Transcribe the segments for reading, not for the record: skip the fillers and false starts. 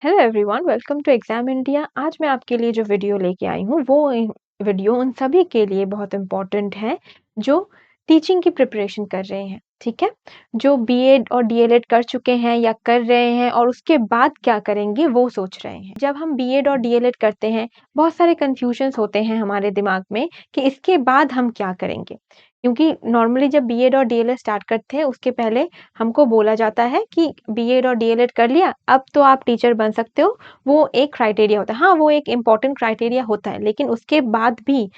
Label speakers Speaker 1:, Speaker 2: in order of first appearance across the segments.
Speaker 1: Hello everyone, welcome to exam India. आज मैं आपके लिए जो वीडियो लेके आई हूँ वीडियो उन सभी के लिए बहुत इम्पोर्टेंट है जो टीचिंग की प्रिपरेशन कर रहे हैं। ठीक है, जो बीएड और डीएलएड कर चुके हैं या कर रहे हैं और उसके बाद क्या करेंगे वो सोच रहे हैं। जब हम बीएड और डीएलएड करते हैं बहुत सारे कंफ्यूजन्स होते हैं हमारे दिमाग में कि इसके बाद हम क्या करेंगे, क्योंकि नॉर्मली जब बीएड और डीएलएड स्टार्ट करते हैं उसके पहले हमको बोला जाता है कि बीएड और डीएलएड कर लिया अब तो आप टीचर बन सकते हो। वो एक क्राइटेरिया होता है, हाँ वो एक इम्पॉर्टेंट क्राइटेरिया होता है, लेकिन उसके बाद भी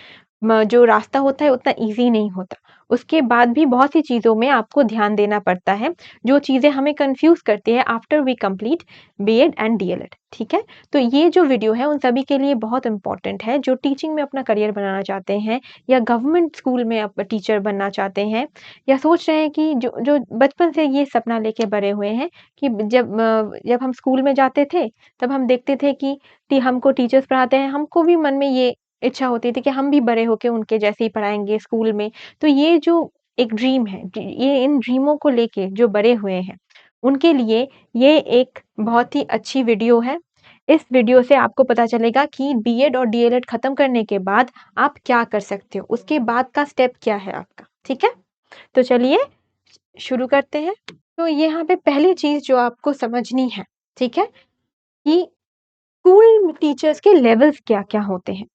Speaker 1: जो रास्ता होता है उतना ईजी नहीं होता। उसके बाद भी बहुत सी चीज़ों में आपको ध्यान देना पड़ता है, जो चीज़ें हमें कंफ्यूज करती है after we complete BEd and DElEd. ठीक है, तो ये जो वीडियो है उन सभी के लिए बहुत इंपॉर्टेंट है जो टीचिंग में अपना करियर बनाना चाहते हैं या गवर्नमेंट स्कूल में आप टीचर बनना चाहते हैं या सोच रहे हैं कि जो जो बचपन से ये सपना लेके बड़े हुए हैं कि जब हम स्कूल में जाते थे तब हम देखते थे कि हमको टीचर्स पढ़ाते हैं, हमको भी मन में ये इच्छा होती थी कि हम भी बड़े होके उनके जैसे ही पढ़ाएंगे स्कूल में। तो ये जो एक ड्रीम है, ये इन ड्रीमों को लेके जो बड़े हुए हैं उनके लिए ये एक बहुत ही अच्छी वीडियो है। इस वीडियो से आपको पता चलेगा कि बीएड और डीएलएड खत्म करने के बाद आप क्या कर सकते हो, उसके बाद का स्टेप क्या है आपका। ठीक है, तो चलिए शुरू करते हैं। तो यहाँ पे पहली चीज जो आपको समझनी है, ठीक है, कि स्कूल टीचर्स के लेवल्स क्या-क्या होते हैं।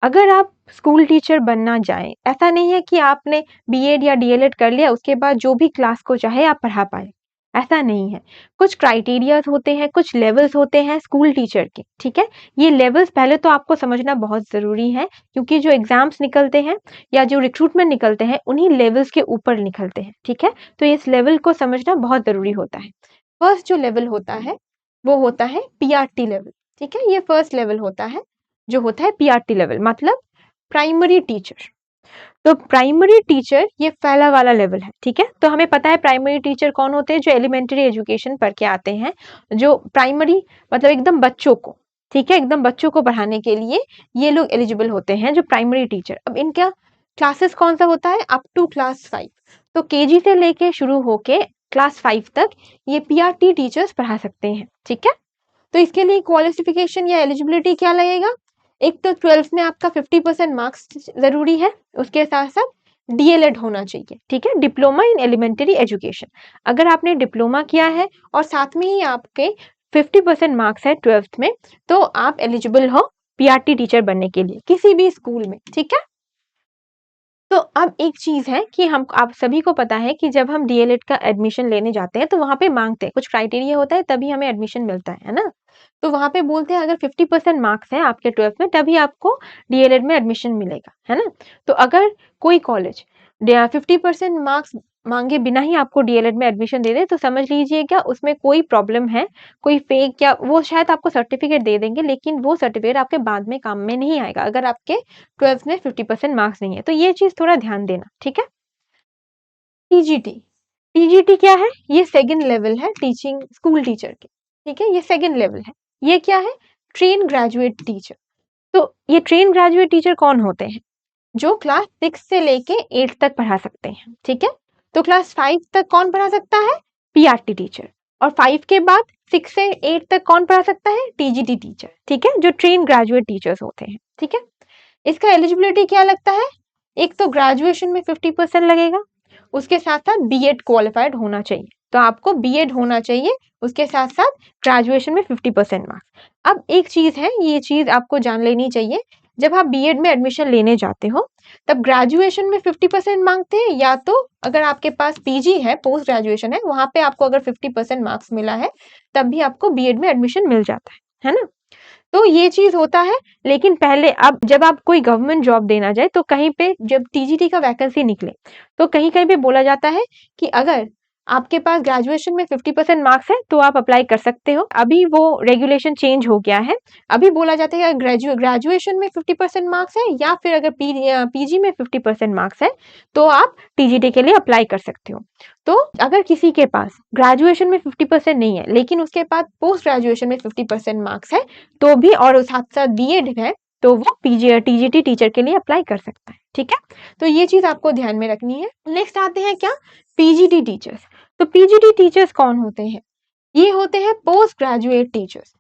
Speaker 1: अगर आप स्कूल टीचर बनना चाहें, ऐसा नहीं है कि आपने बीएड या डीएलएड कर लिया उसके बाद जो भी क्लास को चाहे आप पढ़ा पाए, ऐसा नहीं है। कुछ क्राइटेरियाज होते हैं, कुछ लेवल्स होते हैं स्कूल टीचर के। ठीक है, ये लेवल्स पहले तो आपको समझना बहुत ज़रूरी है, क्योंकि जो एग्जाम्स निकलते हैं या जो रिक्रूटमेंट निकलते हैं उन्हीं लेवल्स के ऊपर निकलते हैं। ठीक है, तो इस लेवल को समझना बहुत ज़रूरी होता है। फर्स्ट जो लेवल होता है वो होता है पीआरटी लेवल। ठीक है, ये फर्स्ट लेवल होता है जो होता है पीआरटी लेवल, मतलब प्राइमरी टीचर। तो प्राइमरी टीचर ये पहला वाला लेवल है। ठीक है, तो हमें पता है प्राइमरी टीचर कौन होते हैं, जो एलिमेंट्री एजुकेशन पढ़ के आते हैं, जो प्राइमरी मतलब एकदम बच्चों को, ठीक है, एकदम बच्चों को पढ़ाने के लिए ये लोग एलिजिबल होते हैं जो प्राइमरी टीचर। अब इनका क्लासेस कौन सा होता है, अप टू क्लास 5। तो केजी से लेके शुरू होके क्लास 5 तक ये पीआरटी टीचर्स पढ़ा सकते हैं। ठीक है, तो इसके लिए क्वालिफिकेशन या एलिजिबिलिटी क्या लगेगा, एक तो 12th में आपका 50% मार्क्स जरूरी है, उसके साथ साथ डीएलएड होना चाहिए। ठीक है, डिप्लोमा इन एलिमेंट्री एजुकेशन। अगर आपने डिप्लोमा किया है और साथ में ही आपके 50% मार्क्स है 12th में, तो आप एलिजिबल हो पीआरटी टीचर बनने के लिए किसी भी स्कूल में। ठीक है, तो अब एक चीज है कि हम आप सभी को पता है कि जब हम डीएलएड का एडमिशन लेने जाते हैं तो वहां पे मांगते हैं, कुछ क्राइटेरिया होता है तभी हमें एडमिशन मिलता है ना। तो वहां पे बोलते हैं अगर 50% मार्क्स है आपके 12th में तभी आपको डीएलएड में एडमिशन मिलेगा, है ना। तो अगर कोई कॉलेज 50% मार्क्स मांगे बिना ही आपको डीएलएड में एडमिशन दे दे तो समझ लीजिएगा उसमें कोई प्रॉब्लम है, कोई फेक, या वो शायद आपको सर्टिफिकेट दे देंगे लेकिन वो सर्टिफिकेट आपके बाद में काम में नहीं आएगा अगर आपके 12th में 50% मार्क्स नहीं है। तो ये चीज थोड़ा ध्यान देना। ठीक है, टीजीटी। टीजीटी क्या है, ये सेकंड लेवल है टीचिंग स्कूल टीचर के। ठीक है, ये सेकंड लेवल है। ये क्या है, ट्रेन ग्रेजुएट टीचर। तो ये ट्रेन ग्रेजुएट टीचर कौन होते हैं, जो क्लास 6 से लेके 8 तक पढ़ा सकते हैं। ठीक है, तो क्लास 5 तक कौन पढ़ा सकता है, पीआरटी टीचर। और 5 के बाद 6 से 8 तक कौन पढ़ा सकता है, टीजीटी टीचर। ठीक है, जो ट्रेन ग्रेजुएट टीचर्स होते हैं। ठीक है, इसका एलिजिबिलिटी क्या लगता है, एक तो ग्रेजुएशन में 50% लगेगा, उसके साथ साथ बीएड क्वालिफाइड होना चाहिए। तो आपको बीएड होना चाहिए, उसके साथ साथ ग्रेजुएशन में 50% मार्क्स। अब एक चीज है, ये चीज आपको जान लेनी चाहिए, जब आप बीएड में एडमिशन लेने जाते हो तब ग्रेजुएशन में 50% मांगते हैं, या तो अगर आपके पास पीजी है, पोस्ट ग्रेजुएशन है, वहां पे आपको अगर 50% मार्क्स मिला है तब भी आपको बीएड में एडमिशन मिल जाता है ना। तो ये चीज होता है। लेकिन पहले अब जब आप कोई गवर्नमेंट जॉब देना जाए तो कहीं पे जब टीजीटी का वैकेंसी निकले तो कहीं कहीं पे बोला जाता है कि अगर आपके पास ग्रेजुएशन में 50% मार्क्स है तो आप अप्लाई कर सकते हो। अभी वो रेगुलेशन चेंज हो गया है, अभी बोला जाता है कि ग्रेजुएशन में 50% मार्क्स है या फिर अगर पीजी में 50% मार्क्स है तो आप टीजीटी के लिए अप्लाई कर सकते हो। तो अगर किसी के पास ग्रेजुएशन में 50% नहीं है लेकिन उसके पास पोस्ट ग्रेजुएशन में 50% मार्क्स है तो भी, और साथ साथ बीएड है, तो वो टीजीटी टीचर के लिए अप्लाई कर सकता है। ठीक है, तो ये चीज आपको ध्यान में रखनी है। नेक्स्ट आते हैं क्या, पीजीटी टीचर्स। तो पीजीटी टीचर्स कौन होते हैं, ये होते हैं पोस्ट ग्रेजुएट टीचर्स।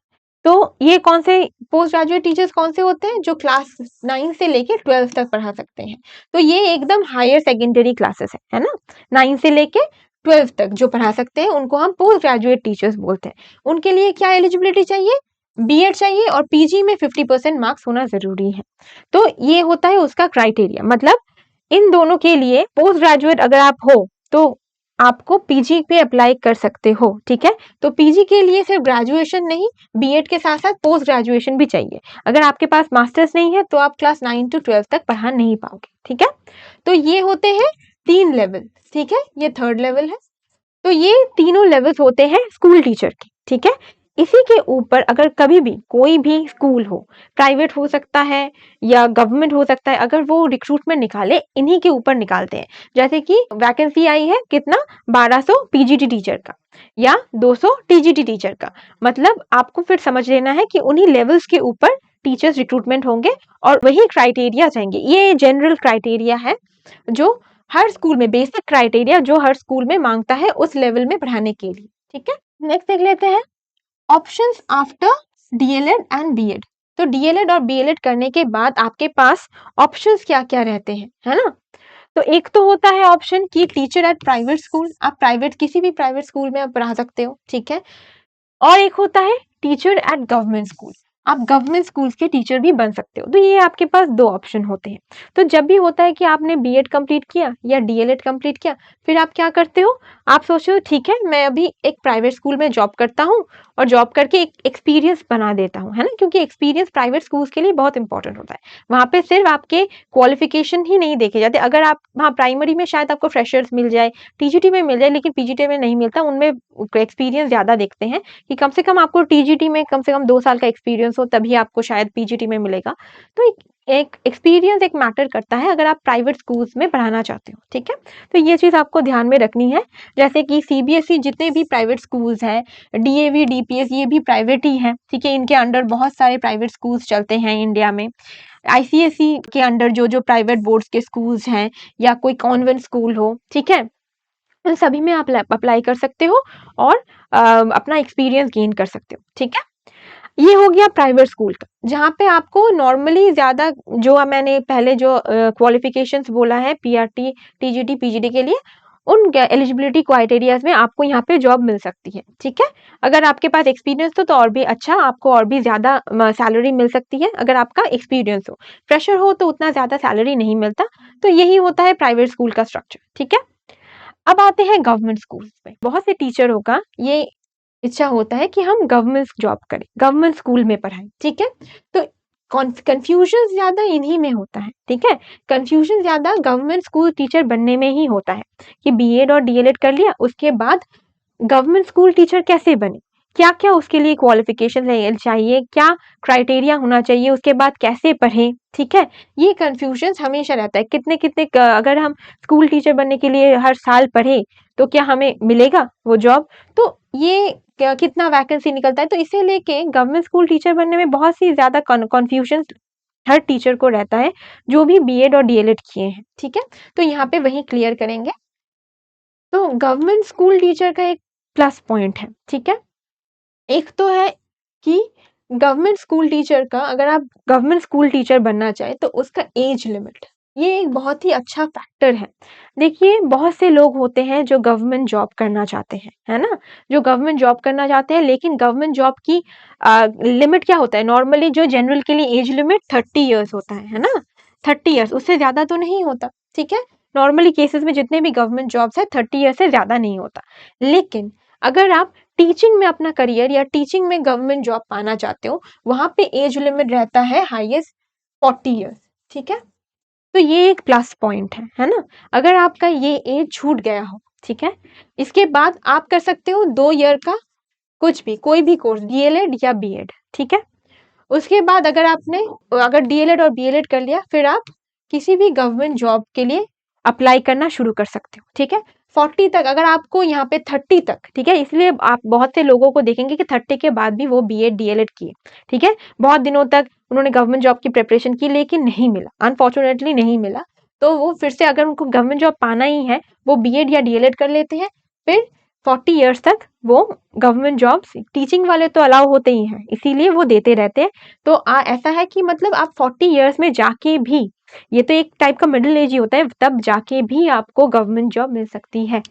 Speaker 1: तो ये कौन से पोस्ट ग्रेजुएट टीचर्स कौन से होते हैं? जो क्लास 9 से लेके 12 तक पढ़ा सकते हैं। तो ये एकदम हायर सेकेंडरी क्लासेस है ना? 9 से लेके 12 तक जो पढ़ा सकते हैं उनको हम पोस्ट ग्रेजुएट टीचर्स बोलते हैं। उनके लिए क्या एलिजिबिलिटी चाहिए? बीएड चाहिए और पीजी में 50% मार्क्स होना जरूरी है। तो ये होता है उसका क्राइटेरिया। मतलब इन दोनों के लिए पोस्ट ग्रेजुएट अगर आप हो तो आपको पीजी पे अप्लाई कर सकते हो, ठीक है? तो पीजी के लिए सिर्फ ग्रेजुएशन नहीं, बीएड के साथ साथ पोस्ट ग्रेजुएशन भी चाहिए। अगर आपके पास मास्टर्स नहीं है तो आप क्लास 9 to 12 तक पढ़ा नहीं पाओगे, ठीक है? तो ये होते हैं 3 लेवल, ठीक है? ये 3rd लेवल है। तो ये तीनों लेवल्स होते हैं स्कूल टीचर के, ठीक है? इसी के ऊपर अगर कभी भी कोई भी स्कूल हो, प्राइवेट हो सकता है या गवर्नमेंट हो सकता है, अगर वो रिक्रूटमेंट निकाले इन्हीं के ऊपर निकालते हैं। जैसे कि वैकेंसी आई है कितना 1200 पीजीटी टीचर का या 200 टीजीटी टीचर का, मतलब आपको फिर समझ लेना है कि उन्हीं लेवल्स के ऊपर टीचर्स रिक्रूटमेंट होंगे और वही क्राइटेरिया जाएंगे। ये जनरल क्राइटेरिया है जो हर स्कूल में, बेसिक क्राइटेरिया जो हर स्कूल में मांगता है उस लेवल में पढ़ाने के लिए, ठीक है? नेक्स्ट देख लेते हैं options after DElEd and BEd. तो डीएलएड और बीएलएड करने के बाद आपके पास ऑप्शंस क्या क्या रहते हैं, है ना? तो एक तो होता है ऑप्शन कि टीचर एट प्राइवेट स्कूल, आप प्राइवेट किसी भी प्राइवेट स्कूल में आप पढ़ा सकते हो, ठीक है? और एक होता है टीचर एट गवर्नमेंट स्कूल, आप गवर्नमेंट स्कूल्स के टीचर भी बन सकते हो। तो ये आपके पास 2 ऑप्शन होते हैं। तो जब भी होता है कि आपने बीएड कंप्लीट किया या डीएलएड कंप्लीट किया, फिर आप क्या करते हो? आप सोचो ठीक है मैं अभी एक प्राइवेट स्कूल में जॉब करता हूँ और जॉब करके एक एक्सपीरियंस बना देता हूँ, है ना? क्योंकि एक्सपीरियंस प्राइवेट स्कूल्स के लिए बहुत इंपॉर्टेंट होता है। वहाँ पे सिर्फ आपके क्वालिफिकेशन ही नहीं देखे जाते। अगर आप वहाँ प्राइमरी में शायद आपको फ्रेशर्स मिल जाए, टीजीटी में मिल जाए, लेकिन पीजीटी में नहीं मिलता, उनमें एक्सपीरियंस ज्यादा देखते हैं कि कम से कम आपको टीजीटी में कम से कम 2 साल का एक्सपीरियंस हो, तभी आपको शायद पीजीटी में मिलेगा। तो एक एक्सपीरियंस एक मैटर करता है अगर आप प्राइवेट स्कूल्स में पढ़ाना चाहते हो, ठीक है? तो ये चीज आपको ध्यान में रखनी है। जैसे कि सीबीएसई जितने भी प्राइवेट स्कूल्स हैं, डीएवी डीपीएस ये भी प्राइवेट ही है, ठीक है? इनके अंडर बहुत सारे प्राइवेट स्कूल्स चलते हैं इंडिया में। आईसीएसई के अंडर जो जो प्राइवेट बोर्ड्स के स्कूल्स हैं या कोई कॉन्वेंट स्कूल हो, ठीक है? उन सभी में आप अप्लाई कर सकते हो और अपना एक्सपीरियंस गेन कर सकते हो, ठीक है? ये हो गया प्राइवेट स्कूल का, जहाँ पे आपको नॉर्मली ज्यादा जो मैंने पहले जो क्वालिफिकेशंस बोला है पीआरटी, टीजीटी, पीजीडी के लिए, उन एलिजिबिलिटी क्राइटेरियाज में आपको यहाँ पे जॉब मिल सकती है, ठीक है? अगर आपके पास एक्सपीरियंस तो और भी अच्छा, आपको और भी ज्यादा सैलरी मिल सकती है अगर आपका एक्सपीरियंस हो। फ्रेशर हो तो उतना ज्यादा सैलरी नहीं मिलता। तो यही होता है प्राइवेट स्कूल का स्ट्रक्चर, ठीक है? अब आते हैं गवर्नमेंट स्कूल में। बहुत से टीचरों का ये इच्छा होता है कि हम गवर्नमेंट जॉब करें, गवर्नमेंट स्कूल में पढ़ाएं, ठीक है? तो कंफ्यूजन ज्यादा इन्हीं में होता है, ठीक है? कंफ्यूजन ज्यादा गवर्नमेंट स्कूल टीचर बनने में ही होता है कि बीएड और डीएलएड कर लिया, उसके बाद गवर्नमेंट स्कूल टीचर कैसे बने, क्या क्या उसके लिए क्वालिफिकेशन चाहिए, क्या क्राइटेरिया होना चाहिए, उसके बाद कैसे पढ़े, ठीक है? ये कंफ्यूजन हमेशा रहता है। कितने कितने अगर हम स्कूल टीचर बनने के लिए हर साल पढ़े तो क्या हमें मिलेगा वो जॉब? तो ये कितना वैकेंसी निकलता है, तो इसे लेके गवर्नमेंट स्कूल टीचर बनने में बहुत सी ज्यादा कन्फ्यूजन हर टीचर को रहता है जो भी बीएड और डीएलएड किए हैं, ठीक है? तो यहाँ पे वही क्लियर करेंगे। तो गवर्नमेंट स्कूल टीचर का एक प्लस पॉइंट है, ठीक है? एक तो है कि गवर्नमेंट स्कूल टीचर का, अगर आप गवर्नमेंट स्कूल टीचर बनना चाहे तो उसका एज लिमिट, ये एक बहुत ही अच्छा फैक्टर है। देखिए बहुत से लोग होते हैं जो गवर्नमेंट जॉब करना चाहते हैं, है ना? जो गवर्नमेंट जॉब करना चाहते हैं, लेकिन गवर्नमेंट जॉब की लिमिट क्या होता है? नॉर्मली जो जनरल के लिए एज लिमिट 30 इयर्स होता है ना? 30 इयर्स, उससे ज्यादा तो नहीं होता, ठीक है? नॉर्मली केसेस में जितने भी गवर्नमेंट जॉब्स है 30 इयर्स से ज्यादा नहीं होता। लेकिन अगर आप टीचिंग में अपना करियर या टीचिंग में गवर्नमेंट जॉब पाना चाहते हो, वहां पे एज लिमिट रहता है हाईएस्ट 40 इयर्स, ठीक है? तो ये एक प्लस पॉइंट है ना? अगर आपका ये एज छूट गया हो, ठीक है, इसके बाद आप कर सकते हो 2 ईयर का कुछ भी, कोई भी कोर्स, डीएलएड या बीएड, ठीक है? उसके बाद अगर डीएलएड और बीएलएड कर लिया, फिर आप किसी भी गवर्नमेंट जॉब के लिए अप्लाई करना शुरू कर सकते हो, ठीक है? 40 तक, अगर आपको यहाँ पे 30 तक, ठीक है? इसलिए आप बहुत से लोगों को देखेंगे कि 30 के बाद भी वो बीएड डीएलएड किए, ठीक है? बहुत दिनों तक उन्होंने गवर्नमेंट जॉब की प्रिपरेशन की, लेकिन नहीं मिला, अनफॉर्चुनेटली नहीं मिला। तो वो फिर से, अगर उनको गवर्नमेंट जॉब पाना ही है, वो बीएड या डीएलएड कर लेते हैं, फिर 40 इयर्स तक वो गवर्नमेंट जॉब्स, टीचिंग वाले तो अलाउ होते ही हैं, इसीलिए वो देते रहते हैं। तो ऐसा है कि मतलब आप 40 इयर्स में जाके भी, ये तो एक टाइप का मिडिल एज ही होता है, तब जाके भी आपको गवर्नमेंट जॉब मिल सकती है।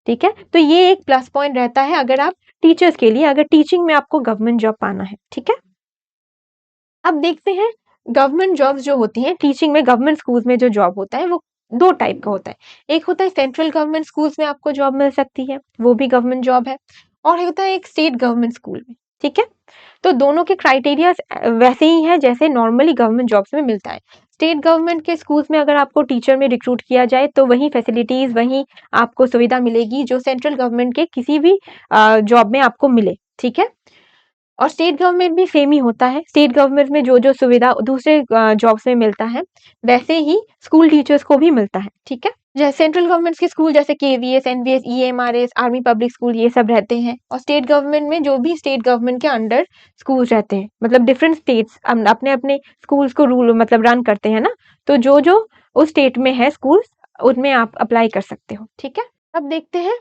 Speaker 1: ठीक है, तो ये एक प्लस पॉइंट रहता है अगर आप टीचर्स के लिए, अगर टीचिंग में आपको गवर्नमेंट जॉब पाना है। ठीक है, अब देखते हैं गवर्नमेंट जॉब्स जो होती हैं टीचिंग में, गवर्नमेंट स्कूल्स में जो जॉब होता है वो दो टाइप का होता है। एक होता है सेंट्रल गवर्नमेंट स्कूल्स में आपको जॉब मिल सकती है, वो भी गवर्नमेंट जॉब है, और होता है एक स्टेट गवर्नमेंट स्कूल में। ठीक है, तो दोनों के क्राइटेरिया वैसे ही है जैसे नॉर्मली गवर्नमेंट जॉब्स में मिलता है। स्टेट गवर्नमेंट के स्कूल्स में अगर आपको टीचर में रिक्रूट किया जाए तो वही फैसिलिटीज, वही आपको सुविधा मिलेगी जो सेंट्रल गवर्नमेंट के किसी भी जॉब में आपको मिले। ठीक है, और स्टेट गवर्नमेंट भी सेम ही होता है, स्टेट गवर्नमेंट में जो जो सुविधा दूसरे जॉब्स में मिलता है वैसे ही स्कूल टीचर्स को भी मिलता है। ठीक है, जैसे सेंट्रल गवर्नमेंट के स्कूल जैसे KVS, NVS, EMRS, army public school, ये सब रहते हैं, और स्टेट गवर्नमेंट में जो भी स्टेट गवर्नमेंट के अंडर स्कूल रहते हैं, मतलब डिफरेंट स्टेट्स अपने अपने स्कूल्स को रूल मतलब रन करते हैं ना, तो जो जो उस स्टेट में है स्कूल्स, उनमें आप अप्लाई कर सकते हो। ठीक है, अब देखते हैं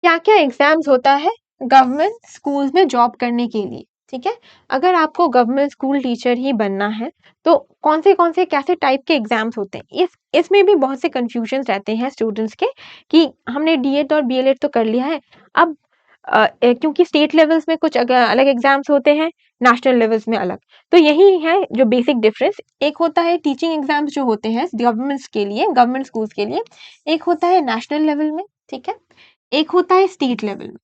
Speaker 1: क्या क्या एग्जाम्स होता है गवर्नमेंट स्कूल्स में जॉब करने के लिए। ठीक है, अगर आपको गवर्नमेंट स्कूल टीचर ही बनना है तो कौन से कैसे टाइप के एग्जाम्स होते हैं, इसमें भी बहुत से कंफ्यूजन रहते हैं स्टूडेंट्स के कि हमने डीएड और बीएलएड तो कर लिया है, अब क्योंकि स्टेट लेवल्स में कुछ अलग एग्जाम्स होते हैं, नेशनल लेवल्स में अलग, तो यही है जो बेसिक डिफरेंस। एक होता है टीचिंग एग्जाम्स जो होते हैं गवर्नमेंट्स के लिए, गवर्नमेंट स्कूल्स के लिए, एक होता है नेशनल लेवल में। ठीक है, एक होता है स्टेट लेवल में।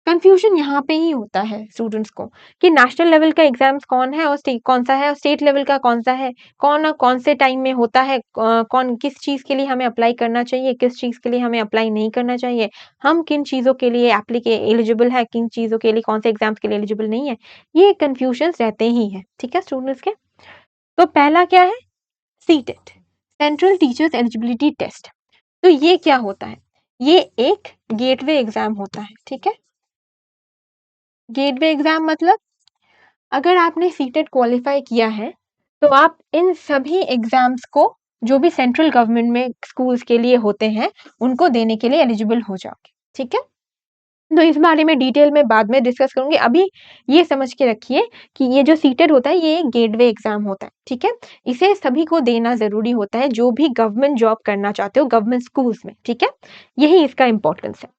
Speaker 1: कंफ्यूजन यहाँ पे ही होता है स्टूडेंट्स को कि नेशनल लेवल का एग्जाम्स कौन है और स्टेट कौन सा है, और स्टेट लेवल का कौन सा है, कौन और कौन से टाइम में होता है, कौन किस चीज के लिए हमें अप्लाई करना चाहिए, किस चीज के लिए हमें अप्लाई नहीं करना चाहिए, हम किन चीजों के लिए एलिजिबल है, किन चीजों के लिए, कौन से एग्जाम्स के लिए एलिजिबल नहीं है, ये कंफ्यूजन रहते ही है। ठीक है स्टूडेंट्स के, तो पहला क्या है, CTET, central teachers eligibility test. तो ये क्या होता है, ये एक गेटवे एग्जाम होता है। ठीक है, गेटवे एग्जाम मतलब अगर आपने सीटेट क्वालिफाई किया है तो आप इन सभी एग्जाम्स को जो भी सेंट्रल गवर्नमेंट में स्कूल्स के लिए होते हैं उनको देने के लिए एलिजिबल हो जाओगे। ठीक है, तो इस बारे में डिटेल में बाद में डिस्कस करूंगी, अभी ये समझ के रखिए कि ये जो सीटेट होता है ये एक गेटवे एग्जाम होता है। ठीक है, इसे सभी को देना जरूरी होता है जो भी गवर्नमेंट जॉब करना चाहते हो गवर्नमेंट स्कूल्स में। ठीक है, यही इसका इंपॉर्टेंस है।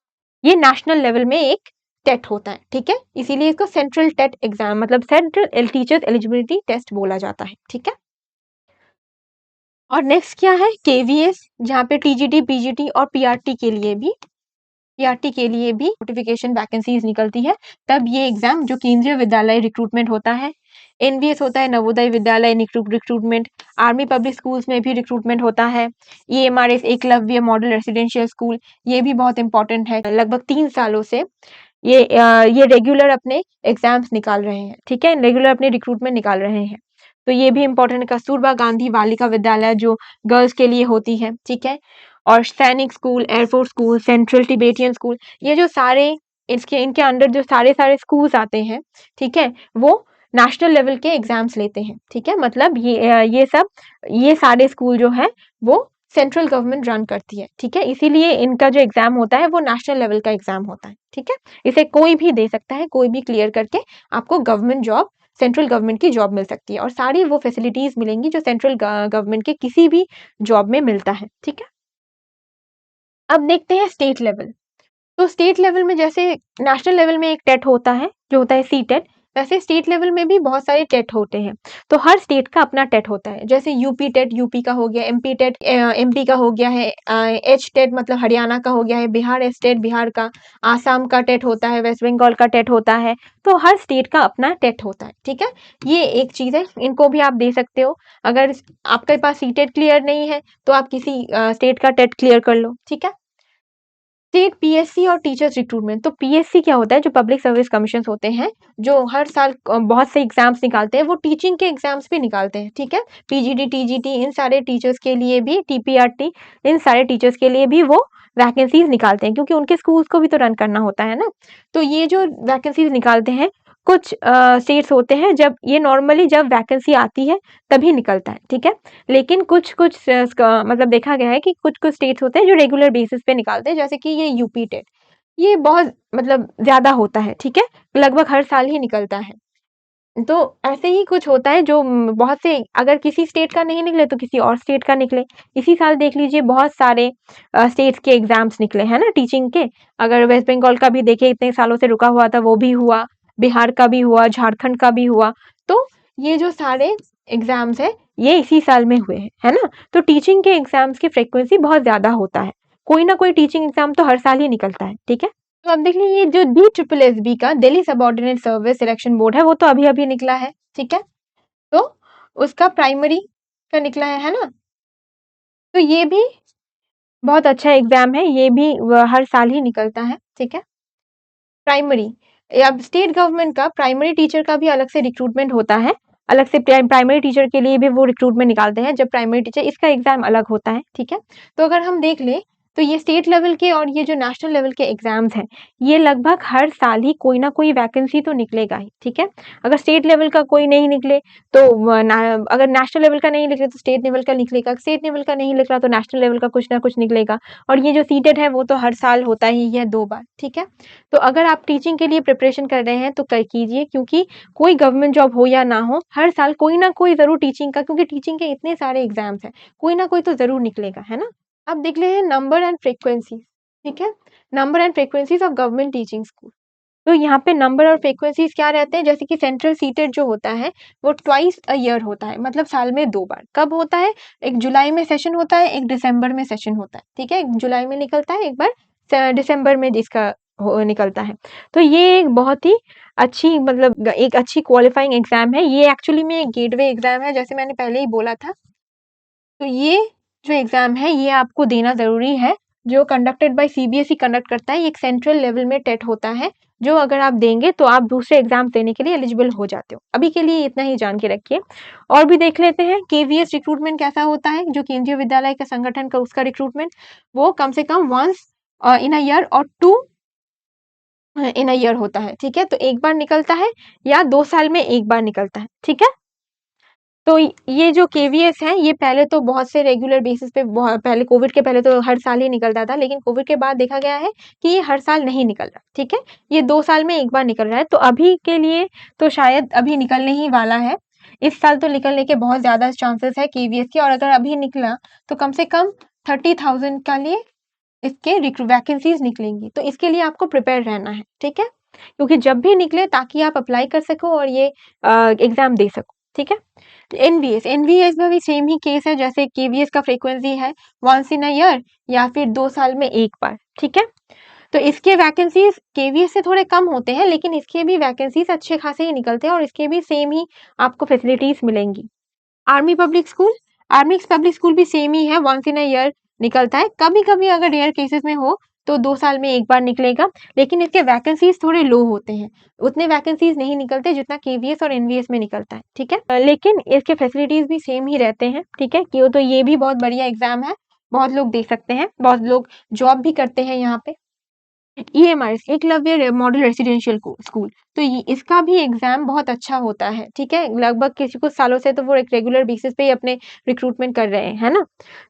Speaker 1: ये नेशनल लेवल में एक टेट होता है। ठीक है, इसीलिए इसको सेंट्रल टेट एग्जाम मतलब सेंट्रल टीचर्स एलिजिबिलिटी टेस्ट बोला जाता है। ठीक है, और नेक्स्ट क्या है, केवीएस, जहाँ पे टीजीटी, पीजीटी और पीआरटी के लिए भी नोटिफिकेशन वैकेंसीज निकलती है, तब ये एग्जाम जो केंद्रीय विद्यालय रिक्रूटमेंट होता है, एनवीएस होता है Navodaya Vidyalaya recruitment, army public schools में भी रिक्रूटमेंट होता है, EMRS Eklavya model residential school, ये भी बहुत इंपॉर्टेंट है, लगभग 3 सालों से ये रेगुलर अपने एग्जाम्स निकाल रहे हैं। ठीक है, रेगुलर अपने रिक्रूटमेंट निकाल रहे हैं, तो ये भी इंपॉर्टेंट है। कस्तूरबा गांधी बालिका विद्यालय जो गर्ल्स के लिए होती है। ठीक है, और सैनिक school, air force school, central Tibetan school, ये जो सारे इनके अंडर जो सारे सारे स्कूल्स आते हैं, ठीक है, वो नेशनल लेवल के एग्जाम्स लेते हैं। ठीक है, मतलब ये सारे स्कूल जो है वो सेंट्रल गवर्नमेंट रन करती है। ठीक है, इसीलिए इनका जो एग्जाम होता है वो नेशनल लेवल का एग्जाम होता है। ठीक है, इसे कोई भी दे सकता है, कोई भी क्लियर करके आपको गवर्नमेंट जॉब, सेंट्रल गवर्नमेंट की जॉब मिल सकती है, और सारी वो फैसिलिटीज मिलेंगी जो सेंट्रल गवर्नमेंट के किसी भी जॉब में मिलता है। ठीक है, अब देखते हैं स्टेट लेवल। तो स्टेट लेवल में जैसे नेशनल लेवल में एक टेट होता है जो होता है सी टेट, वैसे स्टेट लेवल में भी बहुत सारे टेट होते हैं। तो हर स्टेट का अपना टेट होता है, जैसे यूपी टेट यूपी का हो गया, एमपी टेट एमपी का हो गया है, एच टेट मतलब हरियाणा का हो गया है, बिहार स्टेट बिहार का, आसाम का टेट होता है, वेस्ट बंगाल का टेट होता है, तो हर स्टेट का अपना टेट होता है। ठीक है, ये एक चीज है, इनको भी आप दे सकते हो। अगर आपके पास सी टेट क्लियर नहीं है तो आप किसी स्टेट का टेट क्लियर कर लो। ठीक है, स्टेट पीएससी और टीचर्स रिक्रूटमेंट। तो पीएससी क्या होता है, जो पब्लिक सर्विस कमीशन होते हैं जो हर साल बहुत से एग्जाम्स निकालते हैं, वो टीचिंग के एग्जाम्स भी निकालते हैं। ठीक है, पीजीटी टीजीटी इन सारे टीचर्स के लिए भी, टीपीआरटी इन सारे टीचर्स के लिए भी वो वैकेंसीज निकालते हैं, क्योंकि उनके स्कूल्स को भी तो रन करना होता है ना। तो ये जो वैकेंसीज निकालते हैं, कुछ स्टेट्स होते हैं जब ये नॉर्मली जब वैकेंसी आती है तभी निकलता है। ठीक है, लेकिन कुछ कुछ मतलब देखा गया है कि कुछ कुछ स्टेट्स होते हैं जो रेगुलर बेसिस पे निकालते हैं, जैसे कि ये यूपी टेट। ये बहुत मतलब ज़्यादा होता है, ठीक है? लगभग हर साल ही निकलता है। तो ऐसे ही कुछ होता है जो बहुत से अगर किसी स्टेट का नहीं निकले तो किसी और स्टेट का निकले। इसी साल देख लीजिए बहुत सारे स्टेट्स के एग्ज़ाम्स निकले, है ना? टीचिंग के। अगर वेस्ट बंगाल का भी देखें इतने सालों से रुका हुआ था वो भी हुआ, बिहार का भी हुआ, झारखंड का भी हुआ। तो ये जो सारे एग्ज़ाम्स हैं, ये इसी साल में हुए हैं, है ना? तो टीचिंग के एग्ज़ाम्स की फ्रीक्वेंसी बहुत ज़्यादा होता है। कोई ना कोई टीचिंग एग्ज़ाम तो हर साल ही निकलता है, ठीक है? तो अब देख लीजिए ये जो DSSB का Delhi subordinate service selection board है वो तो अभी-अभी निकला है, ठीक है? तो उसका प्राइमरी का निकला है ना? तो ये भी बहुत अच्छा एग्ज़ाम है, ये भी हर साल ही निकलता है, ठीक है? प्राइमरी अब स्टेट गवर्नमेंट का प्राइमरी टीचर का भी अलग से रिक्रूटमेंट होता है। अलग से प्राइमरी टीचर के लिए भी वो रिक्रूटमेंट निकालते हैं जब प्राइमरी टीचर इसका एग्ज़ाम अलग होता है, ठीक है? तो अगर हम देख लें तो ये स्टेट लेवल के और ये जो नेशनल लेवल के एग्ज़ाम्स हैं, ये लगभग हर साल ही कोई ना कोई वैकेंसी तो निकलेगा ही, ठीक है? अगर स्टेट लेवल का कोई नहीं निकले तो अगर नेशनल लेवल का नहीं निकले तो स्टेट लेवल का निकलेगा, स्टेट लेवल का नहीं निकला तो नेशनल लेवल का कुछ ना कुछ निकलेगा और ये जो सीटेट है वो तो हर साल होता ही है 2 बार, ठीक है? तो अगर आप टीचिंग के लिए प्रिपरेशन कर रहे हैं तो कर कीजिए क्योंकि कोई गवर्नमेंट जॉब हो या ना हो, हर साल कोई ना कोई ज़रूर टीचिंग का क्योंकि टीचिंग के इतने सारे एग्ज़ाम्स हैं, कोई ना कोई तो ज़रूर निकलेगा, है ना? अब देख लेते हैं नंबर एंड फ्रीक्वेंसी, ठीक है? Number and frequencies of government teaching school. तो यहाँ पे नंबर और फ्रीक्वेंसीज़ क्या रहते हैं जैसे कि सेंट्रल सीटेड जो होता है वो ट्वाइस अ ईयर होता है मतलब साल में 2 बार। कब होता है? एक जुलाई में सेशन होता है, एक दिसंबर में सेशन होता है, ठीक है? एक जुलाई में निकलता है, एक बार दिसंबर में जिसका निकलता है। तो ये एक बहुत ही अच्छी मतलब एक अच्छी क्वालिफाइंग एग्ज़ाम है। ये एक्चुअली में एक गेटवे एग्ज़ाम है जैसे मैंने पहले ही बोला था। तो ये जो एग्ज़ाम है ये आपको देना ज़रूरी है, जो कंडक्टेड बाय सीबीएसई कंडक्ट करता है, ये एक सेंट्रल लेवल में टेट होता है, जो अगर आप देंगे तो आप दूसरे एग्ज़ाम देने के लिए एलिजिबल हो जाते हो। अभी के लिए इतना ही जान के रखिए। और भी देख लेते हैं केवीएस रिक्रूटमेंट कैसा होता है, जो केंद्रीय विद्यालय का संगठन का उसका रिक्रूटमेंट, वो कम से कम वन्स इन अ ईयर और 2 इन अ ईयर होता है, ठीक है? तो 1 बार निकलता है या 2 साल में 1 बार निकलता है, ठीक है? तो ये जो केवीएस है, ये पहले तो बहुत से रेगुलर बेसिस पे पहले कोविड के पहले तो हर साल ही निकलता था, लेकिन कोविड के बाद देखा गया है कि ये हर साल नहीं निकल रहा, ठीक है? ये 2 साल में 1 बार निकल रहा है, तो अभी के लिए तो शायद अभी निकलने ही वाला है। इस साल तो निकलने के बहुत ज़्यादा चांसेस है केवीएस के और अगर अभी निकला, तो कम से कम 30,000 के लिए इसके वैकेंसीज़ निकलेंगी, तो इसके लिए आपको प्रिपेयर रहना है, ठीक है? क्योंकि जब भी निकले ताकि आप अप्लाई कर सको और ये एग्ज़ाम दे सको, ठीक है? एनवीएस में भी सेम ही केस है जैसे केवीएस का फ्रीक्वेंसी है वंस इन अ ईयर या फिर 2 साल में 1 बार, ठीक है? तो इसके वैकेंसीज़ केवीएस से थोड़े कम होते हैं लेकिन इसके भी वैकेंसीज़ अच्छे खासे ही निकलते हैं और इसके भी सेम ही आपको फैसिलिटीज़ मिलेंगी। Army public school army public school भी सेम ही है वंस इन अ ईयर निकलता है कभी-कभी अगर रेयर केसेस में हो तो 2 साल में 1 बार निकलेगा लेकिन इसके वैकेंसीज़ थोड़े लो होते हैं। उतने वैकेंसीज़ नहीं निकलते जितना केवीएस और एनवीएस में निकलता है, ठीक है? लेकिन इसके फैसिलिटीज़ भी सेम ही रहते हैं, ठीक है? क्यों तो ये भी बहुत बढ़िया एग्ज़ाम है, बहुत लोग दे सकते हैं, बहुत लोग जॉब भी करते हैं यहाँ पे। EMIs Eklavya model residential school तो इसका भी एग्जाम बहुत अच्छा होता है, ठीक है? लगभग किसी कुछ सालों से तो वो एक रेगुलर बेसिस पे ही अपने रिक्रूटमेंट कर रहे हैं, है ना?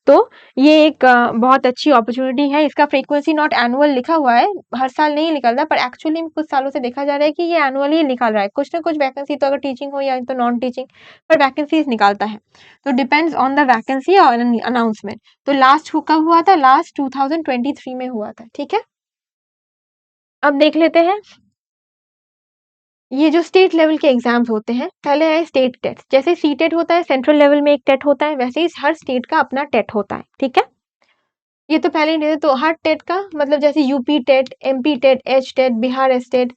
Speaker 1: तो ये एक बहुत अच्छी अपॉर्चुनिटी है। इसका फ्रीक्वेंसी नॉट एनुअल लिखा हुआ है, हर साल नहीं निकलता पर एक्चुअली में कुछ सालों से देखा जा रहा है कि ये एनुअली निकाल रहा है। कुछ ना कुछ वैकेंसी तो अगर टीचिंग हो या तो नॉन टीचिंग पर वैकेंसीज निकालता है। तो डिपेंड्स ऑन द वैकेंसी और अनाउंसमेंट। तो लास्ट कब हुआ था? लास्ट 2023 में हुआ था, ठीक है? अब देख लेते हैं ये जो स्टेट लेवल के एग्जाम्स होते हैं पहले है स्टेट टेट जैसे सीटेट होता है सेंट्रल लेवल में एक टेट होता है वैसे ही हर स्टेट का अपना टेट होता है ठीक है ये तो पहले ही नहीं तो हर टेट का मतलब जैसे UP TET MP TET H TET Bihar state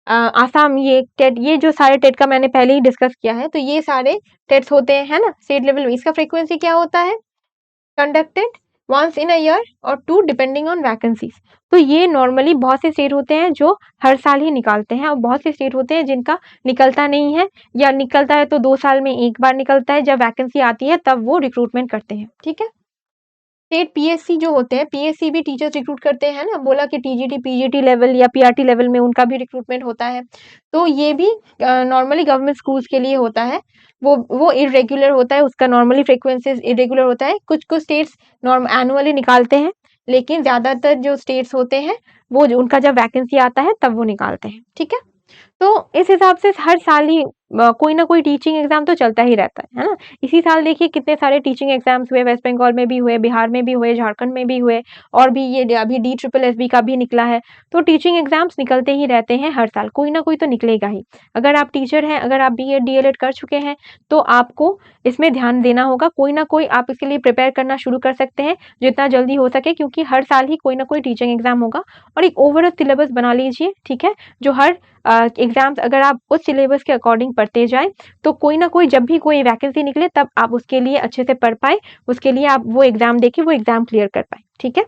Speaker 1: Assam ये टेट ये जो सारे टेट का मैंने पहले ही डिस्कस किया है तो ये सारे टेट्स होते हैं है ना स्टेट लेवल में इसका फ्रीक्वेंसी क्या होता है conducted once in a year और 2 डिपेंडिंग ऑन वैकेंसीज तो ये नॉर्मली बहुत से स्टेट होते हैं जो हर साल ही निकालते हैं और बहुत से स्टेट होते हैं जिनका निकलता नहीं है या निकलता है तो 2 साल में 1 बार निकलता है जब वैकेंसी आती है तब वो रिक्रूटमेंट करते हैं ठीक है स्टेट पीएससी जो होते हैं पीएससी भी टीचर्स रिक्रूट करते हैं ना बोला कि टीजीटी पीजीटी लेवल या पीआरटी लेवल में उनका भी रिक्रूटमेंट होता है तो ये भी नॉर्मली गवर्नमेंट स्कूल्स के लिए होता है वो इरेगुलर होता है उसका नॉर्मली फ्रीक्वेंसीज इरेगुलर होता है कुछ कुछ स्टेट्स नॉर्म एनुअली निकालते हैं लेकिन ज्यादातर जो स्टेट्स होते हैं वो उनका जब वैकेंसी आता है तब वो निकालते हैं, ठीक है। तो इस हिसाब से हर साल ही कोई ना कोई टीचिंग एग्जाम तो चलता ही रहता है ना। इसी साल देखिए कितने सारे टीचिंग एग्जाम्स हुए, वेस्ट बंगाल में भी हुए, बिहार में भी हुए, झारखंड में भी हुए, और भी ये अभी DSSB का भी निकला है। तो टीचिंग एग्जाम्स निकलते ही रहते हैं हर साल, कोई ना कोई तो निकलेगा ही। अगर आप टीचर हैं, अगर आप BEd DLEd कर चुके हैं, तो आपको इसमें ध्यान देना होगा। कोई ना कोई आप इसके लिए प्रिपेयर करना शुरू कर सकते हैं जितना जल्दी हो सके, क्योंकि हर साल ही कोई ना कोई टीचिंग एग्जाम होगा। और एक ओवरऑल सिलेबस बना लीजिए, ठीक है, जो हर एग्जाम्स अगर आप उस सिलेबस के अकॉर्डिंग पढ़ते जाएं, तो कोई ना कोई जब भी कोई वैकेंसी निकले तब आप उसके लिए अच्छे से पढ़ पाए, उसके लिए आप वो एग्जाम देके वो एग्जाम क्लियर कर पाए, ठीक है।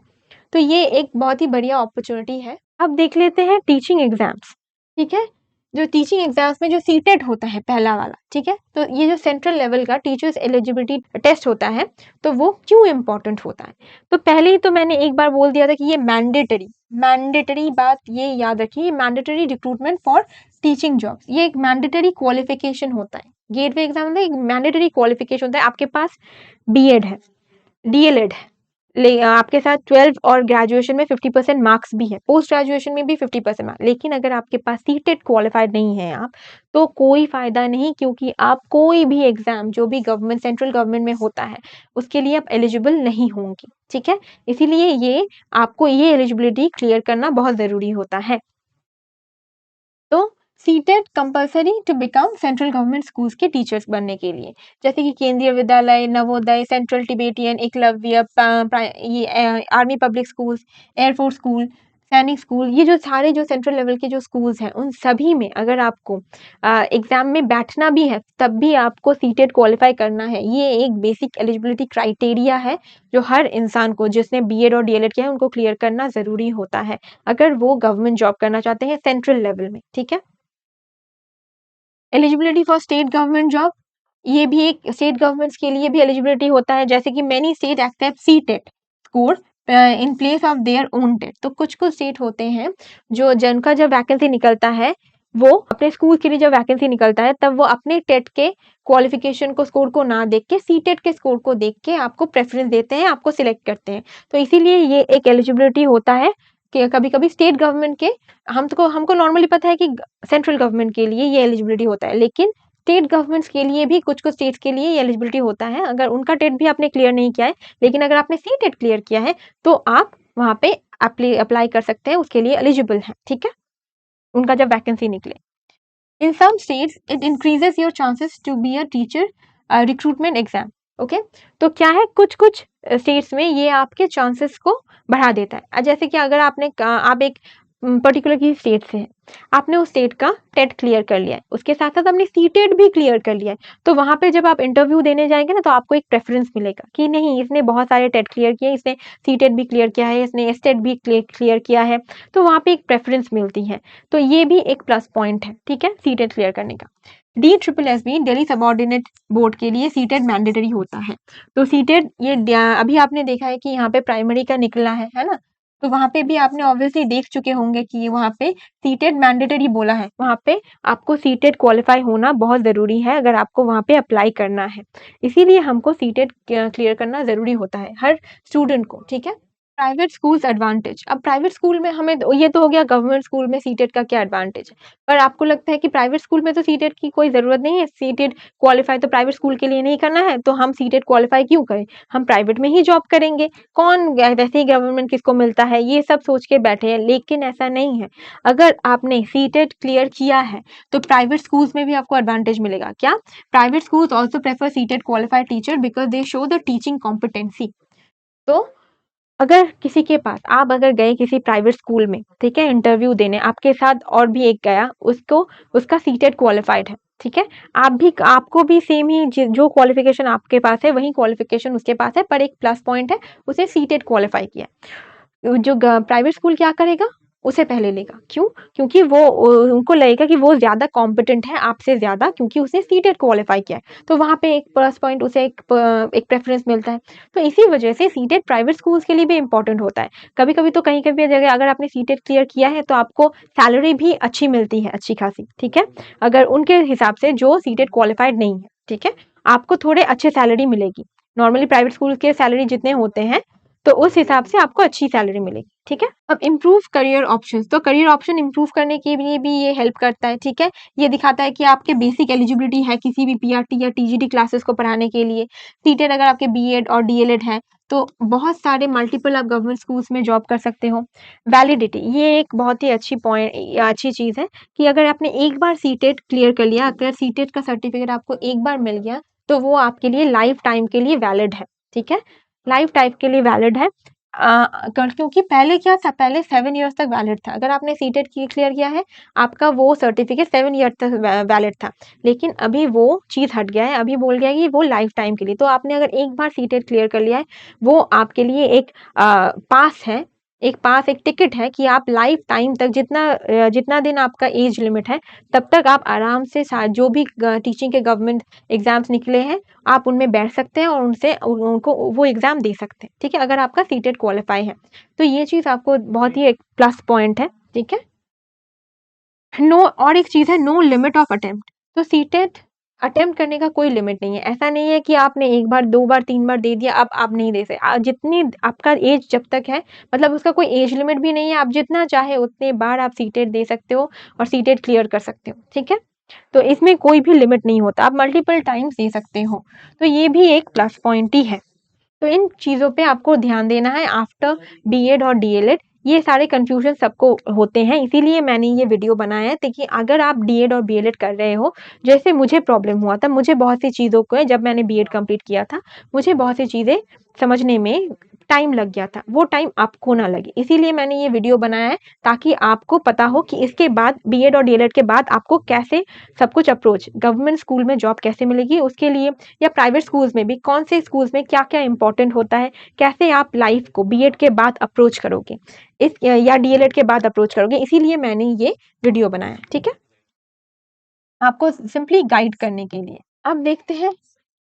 Speaker 1: तो ये एक बहुत ही बढ़िया अपॉर्चुनिटी है। अब देख लेते हैं टीचिंग एग्जाम्स, ठीक है। जो टीचिंग एग्जाम्स में जो सीटेट होता है पहला वाला, ठीक है, तो ये जो सेंट्रल लेवल का टीचर्स एलिजिबिलिटी टेस्ट होता है, तो वो क्यों इम्पोर्टेंट होता है। तो पहले ही तो मैंने एक बार बोल दिया था कि ये मैंडेटरी बात ये याद रखिए, mandatory recruitment for teaching jobs, ये एक मैंडेटरी क्वालिफिकेशन होता है। गेटवे एग्जाम में एक मैंडेटरी क्वालिफिकेशन होता है। आपके पास BEd है, DLEd है, आपके साथ 12 और ग्रेजुएशन में 50% मार्क्स भी है, पोस्ट ग्रेजुएशन में भी 50% मार्क्स, लेकिन अगर आपके पास सीटेट क्वालिफाइड नहीं है आप, तो कोई फायदा नहीं, क्योंकि आप कोई भी एग्जाम जो भी गवर्नमेंट सेंट्रल गवर्नमेंट में होता है उसके लिए आप एलिजिबल नहीं होंगी, ठीक है। इसीलिए ये आपको ये एलिजिबिलिटी क्लियर करना बहुत जरूरी होता है। तो CTET compulsory to become central government schools के टीचर्स बनने के लिए, जैसे कि Kendriya Vidyalaya, Navodaya, central Tibetan, Eklavya, army public schools, air force school, Sainik school, ये जो सारे जो सेंट्रल लेवल के जो स्कूल्स हैं, उन सभी में अगर आपको एग्जाम में बैठना भी है तब भी आपको सीटेट क्वालिफाई करना है। ये एक बेसिक एलिजिबिलिटी क्राइटेरिया है जो हर इंसान को जिसने BEd और DLEd किया है उनको क्लियर करना जरूरी होता है, अगर वो गवर्नमेंट जॉब करना चाहते हैं सेंट्रल लेवल में, ठीक है। Eligibility for state government job, ये भी एक स्टेट गवर्नमेंट्स के लिए भी एलिजिबिलिटी होता है, जैसे कि many state accept CTET score in place of their own TET. तो कुछ कुछ स्टेट होते हैं जो जिनका जब वैकेंसी निकलता है, वो अपने स्कूल के लिए जब वैकेंसी निकलता है तब वो अपने टेट के क्वालिफिकेशन को स्कोर को ना देख के सीटेट के स्कोर को देख के आपको प्रेफरेंस देते हैं, आपको सिलेक्ट करते हैं। तो इसीलिए ये एक एलिजिबिलिटी होता है कि कभी कभी स्टेट गवर्नमेंट के, हमको नॉर्मली पता है कि सेंट्रल गवर्नमेंट के लिए ये एलिजिबिलिटी होता है, लेकिन स्टेट गवर्नमेंट्स के लिए भी कुछ कुछ स्टेट्स के लिए ये एलिजिबिलिटी होता है। अगर उनका टेट भी आपने क्लियर नहीं किया है, लेकिन अगर आपने सीटेट क्लियर किया है, तो आप वहां पे अप्लाई कर सकते हैं, उसके लिए एलिजिबल हैं, ठीक है, उनका जब वैकेंसी निकले। In some states it increases your chances to be a teacher recruitment exam, okay. तो क्या है, कुछ कुछ स्टेट्स में ये आपके चांसेस को बढ़ा देता है। जैसे कि अगर आप एक पर्टिकुलर की स्टेट से हैं, आपने उस स्टेट का टेट क्लियर कर लिया है, उसके साथ साथ आपने सीटेट भी क्लियर कर लिया है, तो वहां पे जब आप इंटरव्यू देने जाएंगे ना, तो आपको एक प्रेफरेंस मिलेगा कि नहीं, इसने बहुत सारे टेट क्लियर किए, इसने सीटेट भी क्लियर किया है, इसने एसटेट भी क्लियर किया है, तो वहां पे एक प्रेफरेंस मिलती है। तो ये भी एक प्लस पॉइंट है, ठीक है, सीटेट क्लियर करने का। DSSB दिल्ली सबऑर्डिनेट बोर्ड के लिए सीटेट मैंडेटरी होता है। तो सीटेट ये अभी आपने देखा है कि यहाँ पे प्राइमरी का निकला है ना, तो वहां पे भी आपने ऑब्वियसली देख चुके होंगे कि वहां पे सीटेट मैंडेटरी बोला है, वहां पे आपको सीटेट क्वालिफाई होना बहुत जरूरी है अगर आपको वहां पे अप्लाई करना है। इसीलिए हमको सीटेट क्लियर करना जरूरी होता है हर स्टूडेंट को, ठीक है। प्राइवेट स्कूल्स एडवांटेज, अब प्राइवेट स्कूल में हमें ये तो हो गया गवर्नमेंट स्कूल में सीटेट का क्या एडवांटेज है, पर आपको लगता है कि प्राइवेट स्कूल में तो सीटेट की कोई जरूरत नहीं है, सीटेट क्वालिफाई तो प्राइवेट स्कूल के लिए नहीं करना है, तो हम सीटेट क्वालिफाई क्यों करें, हम प्राइवेट में ही जॉब करेंगे, कौन वैसे ही गवर्नमेंट किसको मिलता है, ये सब सोच के बैठे हैं। लेकिन ऐसा नहीं है, अगर आपने सीटेट क्लियर किया है तो प्राइवेट स्कूल्स में भी आपको एडवांटेज मिलेगा। क्या, private schools also prefer CTET qualified teacher because they show the teaching competency. तो अगर किसी के पास, आप अगर गए किसी प्राइवेट स्कूल में, ठीक है, इंटरव्यू देने, आपके साथ और भी एक गया, उसका सीटेट क्वालिफाइड है, ठीक है, आपको भी सेम ही जो क्वालिफिकेशन आपके पास है वही क्वालिफिकेशन उसके पास है, पर एक प्लस पॉइंट है, उसे सीटेट क्वालिफाई किया। जो प्राइवेट स्कूल क्या करेगा, उसे पहले लेगा, क्यों, क्योंकि वो उनको लगेगा कि वो ज्यादा कॉम्पिटेंट है आपसे ज्यादा, क्योंकि उसने सीटेट क्वालिफाई किया है, तो वहां पे एक प्लस पॉइंट, उसे एक प्रेफरेंस मिलता है। तो इसी वजह से सीटेट प्राइवेट स्कूल्स के लिए भी इंपॉर्टेंट होता है। कभी कभी तो कहीं कभी जगह अगर आपने सीटेट क्लियर किया है तो आपको सैलरी भी अच्छी मिलती है, अच्छी खासी, ठीक है, अगर उनके हिसाब से जो सीटेट क्वालिफाइड नहीं है, ठीक है, आपको थोड़े अच्छे सैलरी मिलेगी। नॉर्मली प्राइवेट स्कूल के सैलरी जितने होते हैं तो उस हिसाब से आपको अच्छी सैलरी मिलेगी, ठीक है। अब इम्प्रूव करियर ऑप्शंस, तो करियर ऑप्शन इम्प्रूव करने के लिए भी ये हेल्प करता है, ठीक है। ये दिखाता है कि आपके बेसिक एलिजिबिलिटी है किसी भी पीआरटी या टीजीटी क्लासेस को पढ़ाने के लिए। सीटेड अगर आपके बीएड और डीएलएड है तो बहुत सारे मल्टीपल आप गवर्नमेंट स्कूल्स में जॉब कर सकते हो। वैलिडिटी, ये एक बहुत ही अच्छी चीज़ है कि अगर आपने एक बार सीटेट क्लियर कर लिया, अगर सीटेट का सर्टिफिकेट आपको एक बार मिल गया तो वो आपके लिए लाइफ टाइम के लिए वैलिड है, ठीक है। लाइफ टाइम के लिए वैलिड है। क्योंकि पहले क्या था, पहले 7 ईयर्स तक वैलिड था। अगर आपने सीटेट क्लियर किया है, आपका वो सर्टिफिकेट 7 ईयर तक वैलिड था। लेकिन अभी वो चीज़ हट गया है, अभी बोल गया है कि वो लाइफ टाइम के लिए। तो आपने अगर एक बार सीटेट क्लियर कर लिया है, वो आपके लिए एक पास है, एक टिकट है कि आप लाइफ टाइम तक जितना दिन आपका एज लिमिट है, तब तक आप आराम से जो भी टीचिंग के गवर्नमेंट एग्जाम्स निकले हैं, आप उनमें बैठ सकते हैं और उनको वो एग्जाम दे सकते हैं, ठीक है, अगर आपका सीटेट क्वालिफाई है। तो ये चीज़ आपको बहुत ही एक प्लस पॉइंट है, ठीक है। और एक चीज़ है नो लिमिट ऑफ अटेम्प्ट। तो सीटेट अटेम्प्ट करने का कोई लिमिट नहीं है। ऐसा नहीं है कि आपने 1 बार, 2 बार, 3 बार दे दिया, अब आप नहीं दे सकते। जितनी आपका एज जब तक है, मतलब उसका कोई एज लिमिट भी नहीं है, आप जितना चाहे उतने बार आप सीटेट दे सकते हो और सीटेट क्लियर कर सकते हो, ठीक है। तो इसमें कोई भी लिमिट नहीं होता, आप मल्टीपल टाइम्स दे सकते हो। तो ये भी एक प्लस पॉइंट ही है। तो इन चीज़ों पे आपको ध्यान देना है आफ्टर बीएड और डीएलएड। ये सारे कन्फ्यूजन सबको होते हैं, इसीलिए मैंने ये वीडियो बनाया है ताकि अगर आप डीएड और बीएलएड कर रहे हो, जैसे मुझे प्रॉब्लम हुआ था, मुझे बहुत सी चीज़ों को, जब मैंने बीएड कंप्लीट किया था, मुझे बहुत सी चीज़ें समझने में टाइम लग गया था, वो टाइम आपको ना लगे, इसीलिए मैंने ये वीडियो बनाया है ताकि आपको पता हो कि इसके बाद बीएड और डीएलएड के बाद आपको कैसे सब कुछ अप्रोच, गवर्नमेंट स्कूल में जॉब कैसे मिलेगी उसके लिए, या प्राइवेट स्कूल्स में भी कौन से स्कूल्स में क्या क्या इंपॉर्टेंट होता है, कैसे आप लाइफ को बीएड के बाद अप्रोच करोगे या डीएलएड के बाद अप्रोच करोगे, इसीलिए मैंने ये वीडियो बनाया, ठीक है, आपको सिंपली गाइड करने के लिए। अब देखते हैं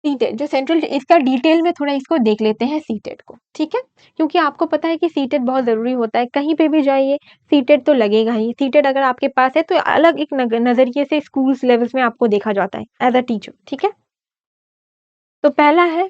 Speaker 1: सीटेट, जो सेंट्रल, इसका डिटेल में थोड़ा इसको देख लेते हैं सीटेट को, ठीक है, क्योंकि आपको पता है कि सीटेट बहुत ज़रूरी होता है, कहीं पे भी जाइए सीटेट तो लगेगा ही। सीटेट अगर आपके पास है तो अलग एक नज़रिए से स्कूल्स लेवल्स में आपको देखा जाता है एज अ टीचर, ठीक है। तो पहला है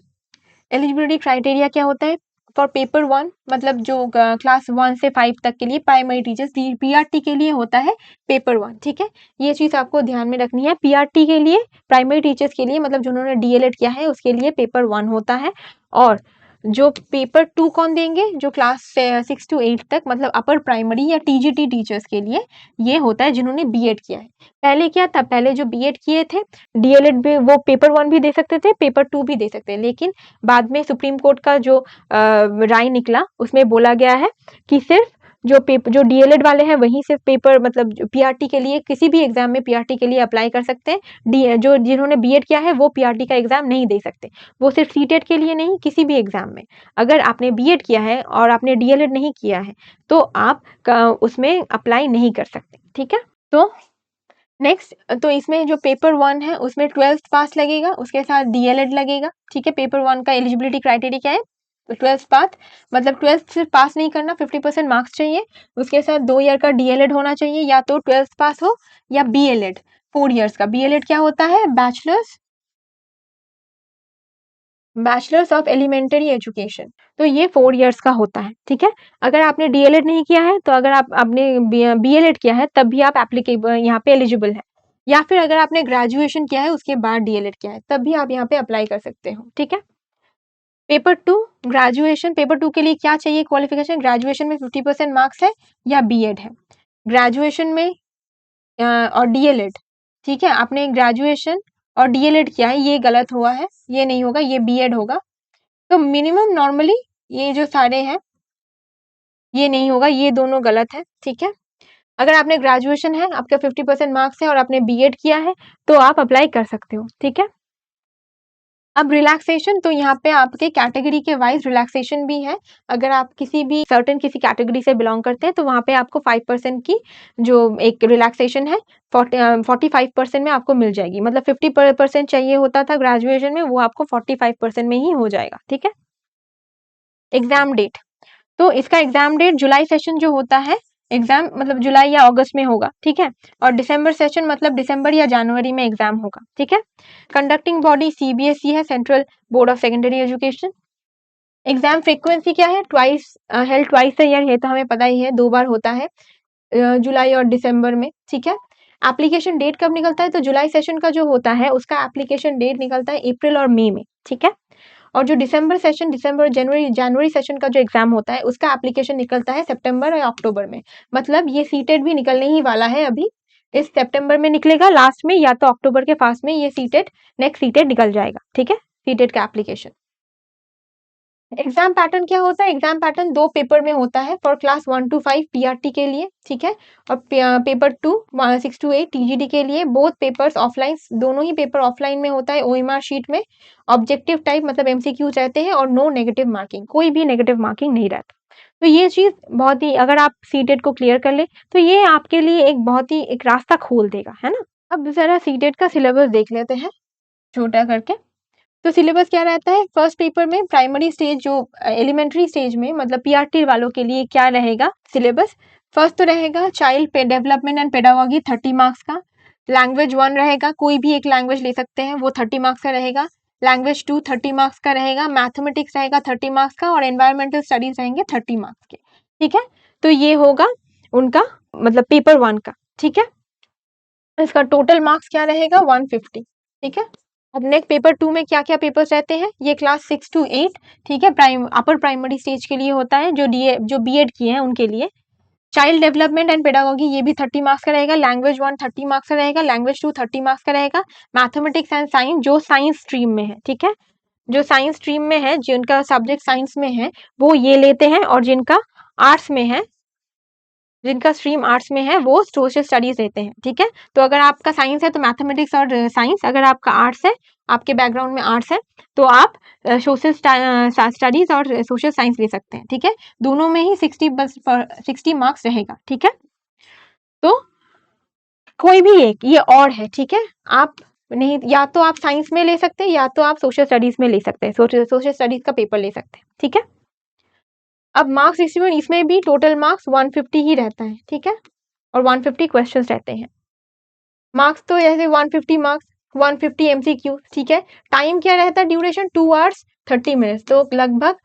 Speaker 1: एलिजिबिलिटी क्राइटेरिया, क्या होता है फॉर पेपर 1, मतलब जो क्लास 1 से 5 तक के लिए प्राइमरी टीचर्स, पीआरटी के लिए होता है पेपर 1, ठीक है। ये चीज़ आपको ध्यान में रखनी है, पीआरटी के लिए, प्राइमरी टीचर्स के लिए, मतलब जिन्होंने डीएलएड किया है उसके लिए पेपर 1 होता है। और जो पेपर 2 कौन देंगे, जो क्लास 6 to 8 तक, मतलब अपर प्राइमरी या टीजीटी टीचर्स के लिए ये होता है जिन्होंने बीएड किया है। पहले क्या था, पहले जो बीएड किए थे, डीएलएड भी वो पेपर 1 भी दे सकते थे, पेपर 2 भी दे सकते हैं, लेकिन बाद में सुप्रीम कोर्ट का जो राय निकला उसमें बोला गया है कि सिर्फ जो डीएलएड वाले हैं वही सिर्फ पेपर, मतलब पीआरटी के लिए, किसी भी एग्जाम में पीआरटी के लिए अप्लाई कर सकते हैं। जो जिन्होंने बीएड किया है वो पीआरटी का एग्जाम नहीं दे सकते। वो सिर्फ सीटेट के लिए नहीं, किसी भी एग्जाम में अगर आपने बीएड किया है और आपने डीएलएड नहीं किया है तो आप उसमें अप्लाई नहीं कर सकते, ठीक है। तो नेक्स्ट, तो इसमें जो पेपर 1 है उसमें 12th पास लगेगा, उसके साथ डीएलएड लगेगा, ठीक है। पेपर 1 का एलिजिबिलिटी क्राइटेरिया क्या है, तो 12th पास, मतलब 12th सिर्फ पास नहीं करना, 50% मार्क्स चाहिए, उसके साथ 2 ईयर का डीएलएड होना चाहिए, या तो 12th पास हो या बीएलएड 4 ईयर्स का। बीएलएड क्या होता है, बैचलर्स ऑफ एलिमेंटरी एजुकेशन, तो ये 4 इयर्स का होता है, ठीक है। अगर आपने डीएलएड नहीं किया है, तो अगर आपने बीएलएड किया है तब भी आप एप्लीकेबल, यहाँ पे एलिजिबल है, या फिर अगर आपने ग्रेजुएशन किया है उसके बाद डीएलएड किया है तब भी आप यहाँ पे अप्लाई कर सकते हो, ठीक है। पेपर 2 ग्रेजुएशन, पेपर 2 के लिए क्या चाहिए क्वालिफिकेशन, ग्रेजुएशन में 50% मार्क्स है या बीएड है, ग्रेजुएशन में और डीएलएड, ठीक है। आपने ग्रेजुएशन और डीएलएड किया है, ये गलत हुआ है, ये नहीं होगा, ये बीएड होगा। तो मिनिमम नॉर्मली ये जो सारे हैं ये नहीं होगा, ये दोनों गलत है, ठीक है। अगर आपने ग्रेजुएशन है, आपका 50% मार्क्स है और आपने बीएड किया है तो आप अप्लाई कर सकते हो, ठीक है। अब रिलैक्सेशन, तो यहाँ पे आपके कैटेगरी के वाइज रिलैक्सेशन भी है। अगर आप किसी कैटेगरी से बिलोंग करते हैं तो वहाँ पे आपको 5% की जो एक रिलैक्सेशन है 45% में आपको मिल जाएगी, मतलब 50% चाहिए होता था ग्रेजुएशन में, वो आपको 45% में ही हो जाएगा, ठीक है। एग्जाम डेट, तो इसका एग्जाम डेट जुलाई सेशन जो होता है, एग्जाम मतलब जुलाई या अगस्त में होगा, ठीक है। और दिसंबर सेशन मतलब दिसंबर या जनवरी में एग्जाम होगा, ठीक है। कंडक्टिंग बॉडी सीबीएसई है, central board of secondary education. Exam frequency क्या है? Twice held twice a year, ये तो हमें पता ही है, 2 बार होता है जुलाई और दिसंबर में, ठीक है। एप्लीकेशन डेट कब निकलता है? तो जुलाई सेशन का जो होता है उसका एप्लीकेशन डेट निकलता है अप्रैल और मई में, ठीक है। और जो दिसंबर सेशन, दिसंबर और जनवरी सेशन का जो एग्जाम होता है उसका एप्लीकेशन निकलता है सितंबर और अक्टूबर में। मतलब ये सीटेट भी निकलने ही वाला है अभी, इस सितंबर में निकलेगा लास्ट में, या तो अक्टूबर के फास्ट में ये सीटेट, नेक्स्ट सीटेट निकल जाएगा, ठीक है, सीटेट का एप्लीकेशन। एग्जाम पैटर्न क्या होता है? एग्जाम पैटर्न 2 पेपर में होता है फॉर क्लास 1 to 5 पीआरटी के लिए, ठीक है, और पेपर 2 6 to 8 टीजीडी के लिए। बोथ पेपर्स ऑफलाइन, दोनों ही पेपर ऑफलाइन में होता है ओएमआर शीट में। ऑब्जेक्टिव टाइप मतलब एमसीक्यूज रहते हैं और नो नेगेटिव मार्किंग, कोई भी नेगेटिव मार्किंग नहीं रहता। तो ये चीज बहुत ही, अगर आप सीटेट को क्लियर कर ले तो ये आपके लिए एक बहुत ही एक रास्ता खोल देगा, है ना। अब जरा सीटेट का सिलेबस देख लेते हैं छोटा करके। तो सिलेबस क्या रहता है? फर्स्ट पेपर में प्राइमरी स्टेज, जो एलिमेंट्री स्टेज में मतलब पीआरटी वालों के लिए क्या रहेगा सिलेबस? फर्स्ट तो रहेगा child development and pedagogy 30 marks का। लैंग्वेज 1 रहेगा, कोई भी एक लैंग्वेज ले सकते हैं, वो 30 मार्क्स का रहेगा। लैंग्वेज 2 30 मार्क्स का रहेगा। मैथमेटिक्स रहेगा 30 मार्क्स का, और एनवायरमेंटल स्टडीज रहेंगे 30 मार्क्स के, ठीक है। तो ये होगा उनका मतलब पेपर 1 का, ठीक है। इसका टोटल मार्क्स क्या रहेगा? 150, ठीक है। अब नेक्स्ट पेपर 2 में क्या क्या पेपर्स रहते हैं? ये क्लास 6 to 8, ठीक है, अपर प्राइमरी स्टेज के लिए होता है, जो बीएड किए हैं उनके लिए। चाइल्ड डेवलपमेंट एंड पेडागोगी ये भी 30 मार्क्स का रहेगा। लैंग्वेज 1 30 मार्क्स का रहेगा। लैंग्वेज 2 30 मार्क्स का रहेगा। मैथमेटिक्स एंड साइंस, जो साइंस स्ट्रीम में है, ठीक है, जो साइंस स्ट्रीम में है, जिनका सब्जेक्ट साइंस में है वो ये लेते हैं, और जिनका आर्ट्स में है, जिनका स्ट्रीम आर्ट्स में है वो सोशल स्टडीज लेते हैं, ठीक है। तो अगर आपका साइंस है तो मैथमेटिक्स और साइंस, अगर आपका आर्ट्स है, आपके बैकग्राउंड में आर्ट्स है, तो आप सोशल स्टडीज और सोशल साइंस ले सकते हैं, ठीक है। दोनों में ही 60 मार्क्स रहेगा, ठीक है। तो कोई भी एक ये और है, ठीक है। आप नहीं, या तो आप साइंस में ले सकते हैं, या तो आप सोशल स्टडीज में ले सकते हैं, सोशल स्टडीज का पेपर ले सकते हैं, ठीक है। अब मार्क्स डिस्ट्रीब्यूशन, इसमें भी टोटल मार्क्स 150 ही रहता है, ठीक है, और 150 क्वेश्चंस रहते हैं। मार्क्स तो ऐसे 150 मार्क्स, 150 एमसीक्यू, ठीक है। टाइम क्या रहता है? ड्यूरेशन 2 hours 30 minutes, तो लगभग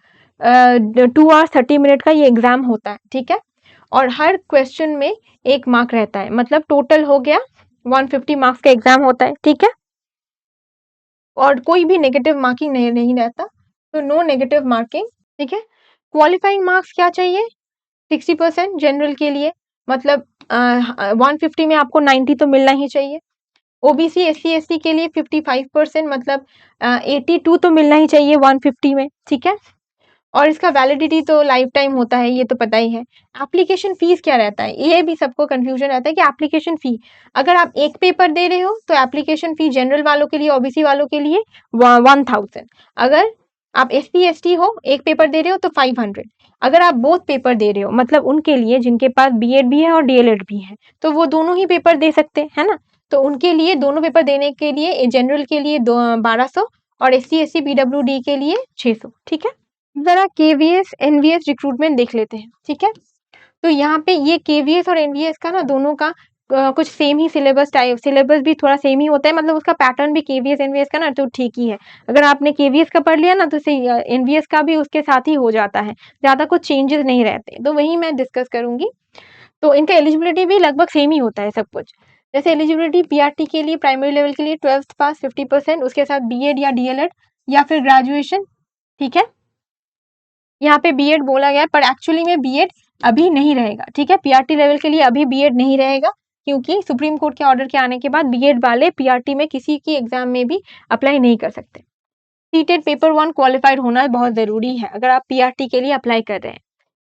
Speaker 1: 2 hours 30 minute का ये एग्जाम होता है, ठीक है। और हर क्वेश्चन में 1 मार्क रहता है, मतलब टोटल हो गया 150 मार्क्स का एग्जाम होता है, ठीक है। और कोई भी नेगेटिव मार्किंग नहीं रहता, तो नो नेगेटिव मार्किंग, ठीक है। क्वालिफाइंग मार्क्स क्या चाहिए? 60% जनरल के लिए, मतलब 150 में आपको 90 तो मिलना ही चाहिए। ओबीसी एससी एसटी के लिए 55%, मतलब 82 तो मिलना ही चाहिए 150 में, ठीक है। और इसका वैलिडिटी तो लाइफ टाइम होता है, ये तो पता ही है। एप्लीकेशन फीस क्या रहता है? ये भी सबको कंफ्यूजन रहता है कि एप्लीकेशन फी, अगर आप एक पेपर दे रहे हो तो एप्लीकेशन फी जनरल वालों के लिए, ओबीसी वालों के लिए 1000। अगर आप एससी एसटी हो, एक पेपर दे रहे हो तो 500। अगर आप बोथ पेपर दे रहे हो, मतलब उनके लिए जिनके पास बीएड भी है और डीएलएड भी है, तो वो दोनों ही पेपर दे सकते हैं, है ना। तो उनके लिए दोनों पेपर देने के लिए जनरल के लिए 1200, और एससी एसटी पीडब्ल्यूडी के लिए 600, ठीक है। जरा केवीएस एनवीएस रिक्रूटमेंट देख लेते हैं, ठीक है। तो यहाँ पे ये केवीएस और एनवीएस का ना, दोनों का कुछ सेम ही सिलेबस भी थोड़ा सेम ही होता है, मतलब उसका पैटर्न भी केवीएस एनवीएस का ना तो ठीक ही है। अगर आपने केवीएस का पढ़ लिया ना तो एनवीएस का भी उसके साथ ही हो जाता है, ज्यादा कुछ चेंजेस नहीं रहते, तो वही मैं डिस्कस करूंगी। तो इनका एलिजिबिलिटी भी लगभग सेम ही होता है सब कुछ। जैसे एलिजिबिलिटी पीआरटी के लिए, प्राइमरी लेवल के लिए 12th पास 50%, उसके साथ बीएड या डीएलएड या फिर ग्रेजुएशन, ठीक है। यहाँ पे बीएड बोला गया पर एक्चुअली में बीएड अभी नहीं रहेगा, ठीक है। पीआरटी लेवल के लिए अभी बीएड नहीं रहेगा, क्योंकि सुप्रीम कोर्ट के ऑर्डर के आने के बाद बीएड वाले पीआरटी में किसी की एग्जाम में भी अप्लाई नहीं कर सकते। सीटेट पेपर 1 क्वालिफाइड होना बहुत जरूरी है अगर आप पीआरटी के लिए अप्लाई कर रहे हैं।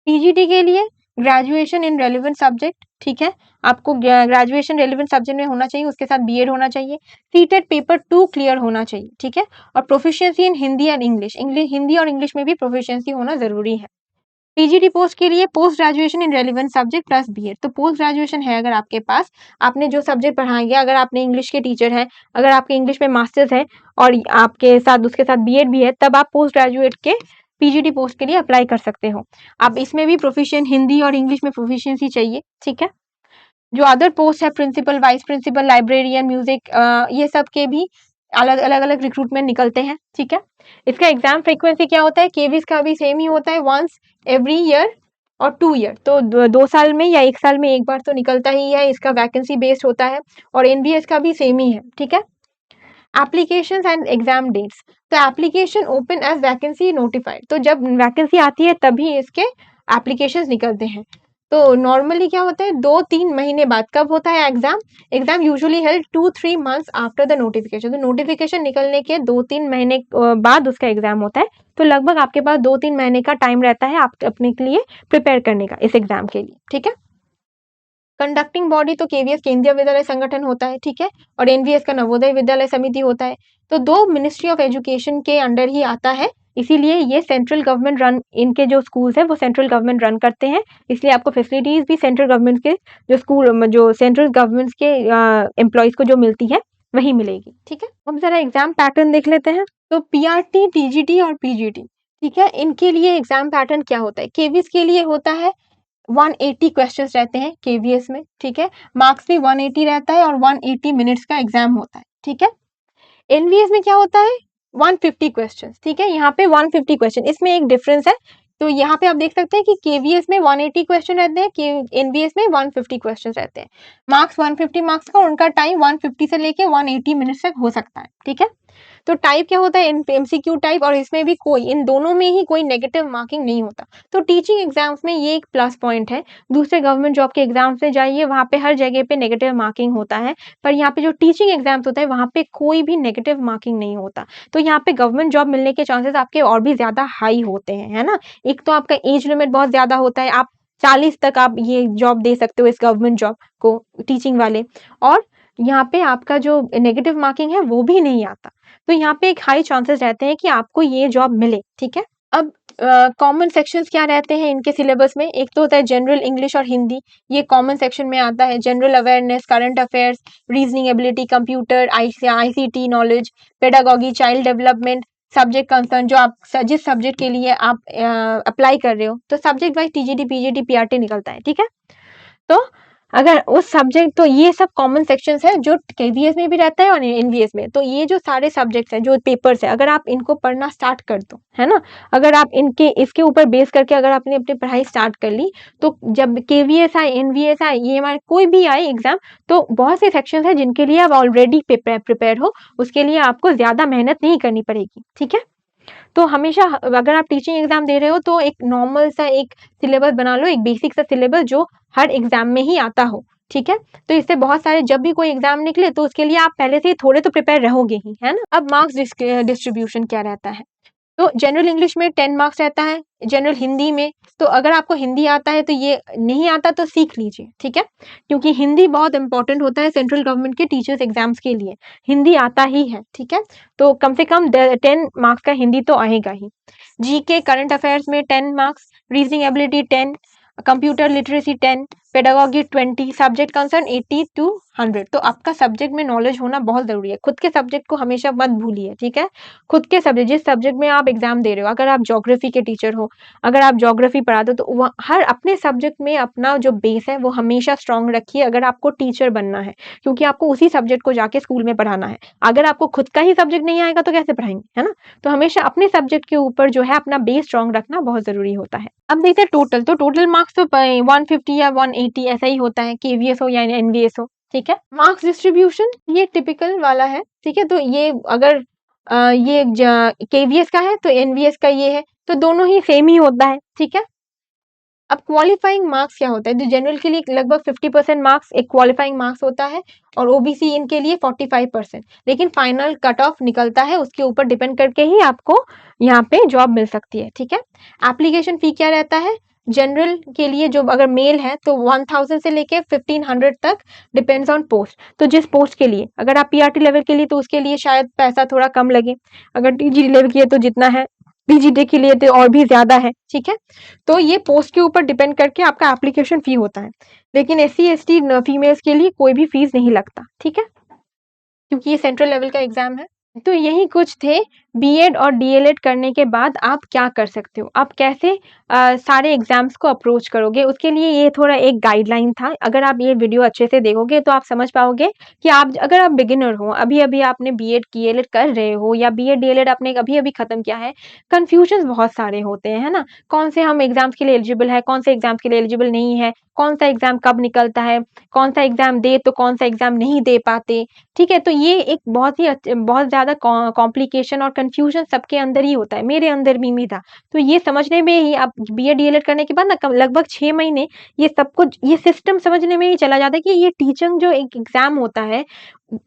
Speaker 1: टीजीटी के लिए ग्रेजुएशन इन रेलिवेंट सब्जेक्ट, ठीक है, आपको ग्रेजुएशन रेलिवेंट सब्जेक्ट में होना चाहिए, उसके साथ बीएड होना चाहिए। सीटेट पेपर 2 क्लियर होना चाहिए, ठीक है, और proficiency in Hindi and English, Hindi और इंग्लिश में भी प्रोफिशिएंसी होना जरूरी है। पीजीटी पोस्ट के लिए post graduation in relevant subject plus BEd, तो पोस्ट ग्रेजुएशन है अगर आपके पास, आपने जो सब्जेक्ट पढ़ाया गया, अगर आपने इंग्लिश के टीचर हैं, अगर आपके इंग्लिश में मास्टर्स है और आपके साथ उसके साथ बीएड भी है, तब आप पोस्ट ग्रेजुएट के पीजीटी पोस्ट के लिए अप्लाई कर सकते हो। अब इसमें भी प्रोफिशिएंट हिंदी और इंग्लिश में प्रोफिशिएंसी चाहिए, ठीक है। जो अदर पोस्ट है, principal, vice principal, librarian, music, ये सब के भी अलग अलग रिक्रूटमेंट निकलते हैं, ठीक है। इसका एग्जाम फ्रीक्वेंसी क्या होता है, केवीएस का भी सेम ही होता है, वंस एवरी ईयर और 2 ईयर, तो 2 साल में या 1 साल में एक बार तो निकलता ही है। इसका वैकेंसी बेस्ड होता है और एनबीएस का भी सेम ही है, ठीक है। एप्लीकेशंस एंड एग्जाम डेट्स, तो application open as vacancy notified, तो जब वैकेंसी आती है तभी इसके एप्लीकेशंस निकलते हैं। तो नॉर्मली क्या होता है, 2-3 महीने बाद। कब होता है exam, exam usually held 2-3 months after the notification, तो नोटिफिकेशन निकलने के 2-3 महीने बाद उसका एग्जाम होता है। तो लगभग आपके पास 2-3 महीने का टाइम रहता है आप अपने के लिए प्रिपेयर करने का इस एग्जाम के लिए, ठीक है। कंडक्टिंग बॉडी तो केवीएस केंद्रीय विद्यालय संगठन होता है, ठीक है, और एनवीएस का नवोदय विद्यालय समिति होता है। तो 2 मिनिस्ट्री ऑफ एजुकेशन के अंडर ही आता है, इसीलिए ये सेंट्रल गवर्नमेंट रन, इनके जो स्कूल्स हैं वो सेंट्रल गवर्नमेंट रन करते हैं, इसलिए आपको फैसिलिटीज भी सेंट्रल गवर्नमेंट के जो स्कूल जो सेंट्रल गवर्नमेंट के एम्प्लॉयज को जो मिलती है वही मिलेगी, ठीक है। अब जरा एग्जाम पैटर्न देख लेते हैं। तो पीआरटी, टीजीटी और पीजीटी, ठीक है, इनके लिए एग्जाम पैटर्न क्या होता है। केवीएस के लिए होता है 180 क्वेश्चंस रहते हैं केवीएस में, ठीक है, मार्क्स भी 180 रहता है और 180 मिनट्स का एग्जाम होता है, ठीक है। एनवीएस में क्या होता है, 150 क्वेश्चंस, ठीक है, यहाँ पे 150 क्वेश्चन, इसमें एक डिफरेंस है। तो यहाँ पे आप देख सकते हैं कि केवीएस में 180 क्वेश्चन रहते हैं, एनवीएस में 150 क्वेश्चन रहते हैं। मार्क्स 150 मार्क्स का, उनका टाइम 150 से लेके 180 मिनट्स तक हो सकता है, ठीक है। तो टाइप क्या होता है, एमसीक्यू टाइप, और इसमें भी कोई, इन दोनों में ही कोई नेगेटिव मार्किंग नहीं होता। तो टीचिंग एग्जाम्स में ये एक प्लस पॉइंट है। दूसरे गवर्नमेंट जॉब के एग्जाम्स में जाइए, वहाँ पे हर जगह पे नेगेटिव मार्किंग होता है, पर यहाँ पे जो टीचिंग एग्जाम्स होता है वहाँ पे कोई भी नेगेटिव मार्किंग नहीं होता। तो यहाँ पे गवर्नमेंट जॉब मिलने के चांसेस आपके और भी ज्यादा हाई होते हैं, है ना। एक तो आपका एज लिमिट बहुत ज्यादा होता है, आप 40 तक आप ये जॉब दे सकते हो, इस गवर्नमेंट जॉब को, टीचिंग वाले। और यहाँ पे आपका जो नेगेटिव मार्किंग है वो भी नहीं आता, तो यहाँ पे एक हाई चांसेस रहते हैं कि आपको ये जॉब मिले, ठीक है। अब कॉमन सेक्शंस क्या रहते हैं इनके सिलेबस में, एक तो होता है जनरल इंग्लिश और हिंदी, ये कॉमन सेक्शन में आता है। General awareness, current affairs, reasoning ability, computer, ICT knowledge, pedagogy, child development, subject concern, जो आप जिस सब्जेक्ट के लिए आप अप्लाई कर रहे हो, तो subject wise TGT, PGT, PRT निकलता है, ठीक है। तो अगर उस सब्जेक्ट, तो ये सब कॉमन सेक्शंस है जो केवीएस में भी रहता है और एनवीएस में। तो ये जो सारे सब्जेक्ट्स हैं, जो पेपर्स है, अगर आप इनको पढ़ना स्टार्ट कर दो, है ना, अगर आप इनके इसके ऊपर बेस करके अगर आपने अपनी पढ़ाई स्टार्ट कर ली, तो जब केवीएस आए, एनवीएस आए, ये हमारे कोई भी आए एग्जाम, तो बहुत से सेक्शंस है जिनके लिए आप ऑलरेडी प्रिपेयर हो, उसके लिए आपको ज्यादा मेहनत नहीं करनी पड़ेगी, ठीक है। तो हमेशा अगर आप टीचिंग एग्जाम दे रहे हो तो एक नॉर्मल सा एक सिलेबस बना लो, एक बेसिक सा सिलेबस जो हर एग्जाम में ही आता हो, ठीक है। तो इससे बहुत सारे, जब भी कोई एग्जाम निकले तो उसके लिए आप पहले से ही थोड़े तो प्रिपेयर रहोगे ही, है ना। अब मार्क्स डिस्ट्रीब्यूशन क्या रहता है, तो जनरल इंग्लिश में 10 मार्क्स रहता है, जनरल हिंदी में, तो अगर आपको हिंदी आता है तो ये, नहीं आता तो सीख लीजिए, ठीक है, क्योंकि हिंदी बहुत इंपॉर्टेंट होता है सेंट्रल गवर्नमेंट के टीचर्स एग्जाम्स के लिए, हिंदी आता ही है, ठीक है। तो कम से कम 10 मार्क्स का हिंदी तो आएगा ही। जीके, करंट अफेयर्स में 10 marks, reasoning ability 10, computer literacy 10, pedagogy 20, subject concern 80 to 100। तो आपका सब्जेक्ट में नॉलेज होना बहुत जरूरी है, खुद के सब्जेक्ट को हमेशा मत भूलिए, ठीक है। खुद के सब्जेक्ट, जिस सब्जेक्ट में आप एग्जाम दे रहे हो, अगर आप ज्योग्राफी के टीचर हो, अगर आप ज्योग्राफी पढ़ाते हो, तो हर अपने सब्जेक्ट में अपना जो बेस है वो हमेशा स्ट्रांग रखिए, अगर आपको टीचर बनना है, क्योंकि आपको उसी सब्जेक्ट को जाके स्कूल में पढ़ाना है। अगर आपको खुद का ही सब्जेक्ट नहीं आएगा तो कैसे पढ़ाएंगे, है ना। तो हमेशा अपने सब्जेक्ट के ऊपर जो है अपना बेस स्ट्रांग रखना बहुत जरूरी होता है। अब देखते हैं टोटल, तो टोटल मार्क्स तो 150 या 180 ऐसा ही होता है, केवीएस हो या एनवीएस हो, ठीक है। मार्क्स डिस्ट्रीब्यूशन ये टिपिकल वाला है, ठीक है। तो ये अगर ये केवीएस का है तो एनवीएस का ये है, तो दोनों ही सेम ही होता है, ठीक है। अब क्वालिफाइंग मार्क्स क्या होता है, तो जनरल के लिए लगभग 50% मार्क्स एक क्वालिफाइंग मार्क्स होता है, और ओबीसी इनके लिए 45%, लेकिन फाइनल कट ऑफ निकलता है, उसके ऊपर डिपेंड करके ही आपको यहाँ पे जॉब मिल सकती है, ठीक है। एप्लीकेशन फी क्या रहता है, जनरल के लिए जो अगर मेल है तो 1000 से लेके 1500 तक, डिपेंड्स ऑन पोस्ट। तो जिस पोस्ट के लिए, अगर आप पीआरटी लेवल के लिए तो उसके लिए शायद पैसा थोड़ा कम लगे, अगर टीजी लेवल के लिए तो जितना है, पीजीटी के लिए तो और भी ज्यादा है, ठीक है। तो ये पोस्ट के ऊपर डिपेंड करके आपका एप्लीकेशन फी होता है, लेकिन एससी एसटी फीमेल्स के लिए कोई भी फीस नहीं लगता, ठीक है, क्योंकि ये सेंट्रल लेवल का एग्जाम है। तो यही कुछ थे बीएड और डीएलएड करने के बाद आप क्या कर सकते हो? आप कैसे सारे एग्ज़ाम्स को अप्रोच करोगे? उसके लिए ये थोड़ा एक गाइडलाइन था। अगर आप ये वीडियो अच्छे से देखोगे तो आप समझ पाओगे कि आप अगर आप बिगिनर हो, अभी-अभी आपने बीएड, डीएलएड कर रहे हो या बीएड, डीएलएड आपने अभी-अभी खत्म किया है, कन्फ्यूजन्स बहुत सारे होते हैं, है ना? कौन से हम एग्ज़ाम्स के लिए एलिजिबल है, कौन से एग्ज़ाम्स के लिए एलिजिबल नहीं है, कौन-सा एग्ज़ाम कब निकलता है, कौन-सा एग्ज़ाम दे तो कौन-सा एग्ज़ाम नहीं दे पाते, ठीक है? तो ये एक बहुत ज़्यादा कॉम्प्लिकेशन और कन्फ्यूज़न सबके अंदर ही होता है, मेरे अंदर भी था। तो ये समझने में ही आप बीएड, डीएलएड करने के बाद ना लगभग 6 महीने ये सब कुछ ये सिस्टम समझने में ही चला जाता है कि ये टीचिंग जो एक एग्ज़ाम होता है,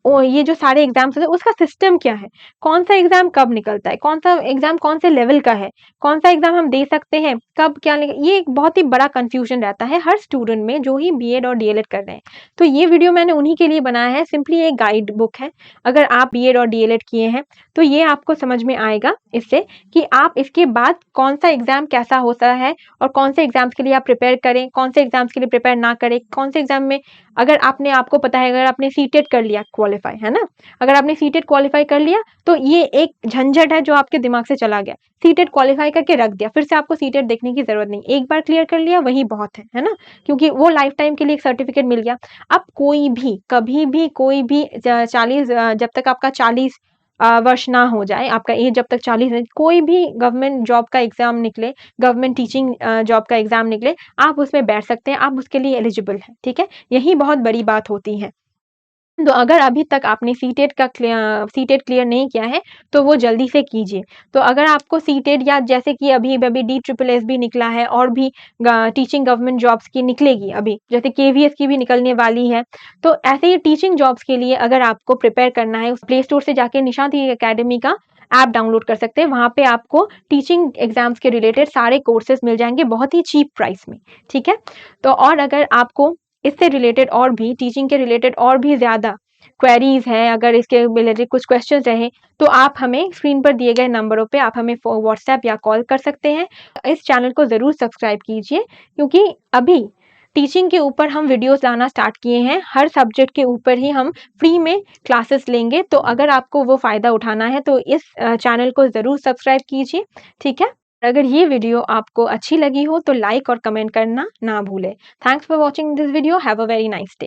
Speaker 1: ये जो सारे एग्ज़ाम्स होते हैं उसका सिस्टम क्या है? कौन-सा एग्ज़ाम कब निकलता है? कौन-सा एग्ज़ाम कौन से लेवल का है? कौन-सा एग्ज़ाम हम दे सकते हैं? कब क्या निक ये एक बहुत ही बड़ा कन्फ्यूज़न रहता है हर स्टूडेंट में जो ही बीएड और डीएलएड कर रहे हैं। तो ये वीडियो मैंने उन्हीं के लिए बनाया है, सिंपली एक गाइड बुक है। अगर आप बीएड और डीएलएड किए हैं, तो ये आपको समझ में आएगा इससे कि आप इसके बाद कौन-सा एग्ज़ाम कैसा होता है और कौन से एग्ज़ाम्स के लिए आप प्रिपेयर करें, कौन से एग्ज़ाम्स के लिए प्रिपेयर ना करें, कौन से एग्ज़ाम में अगर आपने आपको पता है अगर आपने सीटेट कर लिया क्वालीफाई, है ना? अगर आपने सीटेट क्वालीफाई कर लिया, तो ये एक झंझट है जो आपके दिमाग से चला गया। सीटेट क्वालीफाई करके रख दिया, फिर से आपको सीटेट देखने की ज़रूरत नहीं। एक बार क्लियर कर लिया वही बहुत है ना? क्योंकि वो लाइफ टाइम के लिए एक सर्टिफिकेट मिल गया। अब कोई भी, कभी भी कोई भी 40 जब तक आपका 40 वर्ष ना हो जाए, आपका एज जब तक 40 है, कोई भी गवर्नमेंट जॉब का एग्ज़ाम निकले, गवर्नमेंट टीचिंग जॉब का एग्ज़ाम निकले, आप उसमें बैठ सकते हैं, आप उसके लिए एलिजिबल हैं, ठीक है? यही बहुत बड़ी बात होती है। तो अगर अभी तक आपने सीटेट क्लियर नहीं किया है, तो वो जल्दी से कीजिए। तो अगर आपको सीटेट या जैसे कि अभी-अभी डीट्रिपल एस भी निकला है और भी टीचिंग गवर्नमेंट जॉब्स की निकलेगी अभी, जैसे केवीएस की भी निकलने वाली है। तो ऐसे ही टीचिंग जॉब्स के लिए अगर आपको प्रिपेयर करना है, उस प्ले स्टोर से जाके निशांत अकेडमी का ऐप डाउनलोड कर सकते हैं। वहाँ पे आपको टीचिंग एग्ज़ाम्स के रिलेटेड सारे कोर्सेज़ मिल जाएँगे बहुत ही चीप प्राइस में, ठीक है? तो और अगर आपको इससे रिलेटेड और भी टीचिंग के रिलेटेड और भी ज़्यादा क्वेरीज़ हैं, अगर इसके रिलेटेड कुछ क्वेश्चन्स रहे, तो आप हमें स्क्रीन पर दिए गए नंबरों पे आप हमें व्हाट्सएप या कॉल कर सकते हैं। इस चैनल को ज़रूर सब्सक्राइब कीजिए क्योंकि अभी टीचिंग के ऊपर हम वीडियोज़ लाना स्टार्ट किए हैं। हर सब्जेक्ट के ऊपर ही हम फ्री में क्लासेस लेंगे, तो अगर आपको वो फ़ायदा उठाना है तो इस चैनल को ज़रूर सब्सक्राइब कीजिए, ठीक है? अगर ये वीडियो आपको अच्छी लगी हो तो लाइक और कमेंट करना ना भूलें। Thanks for watching this video. Have a very nice day.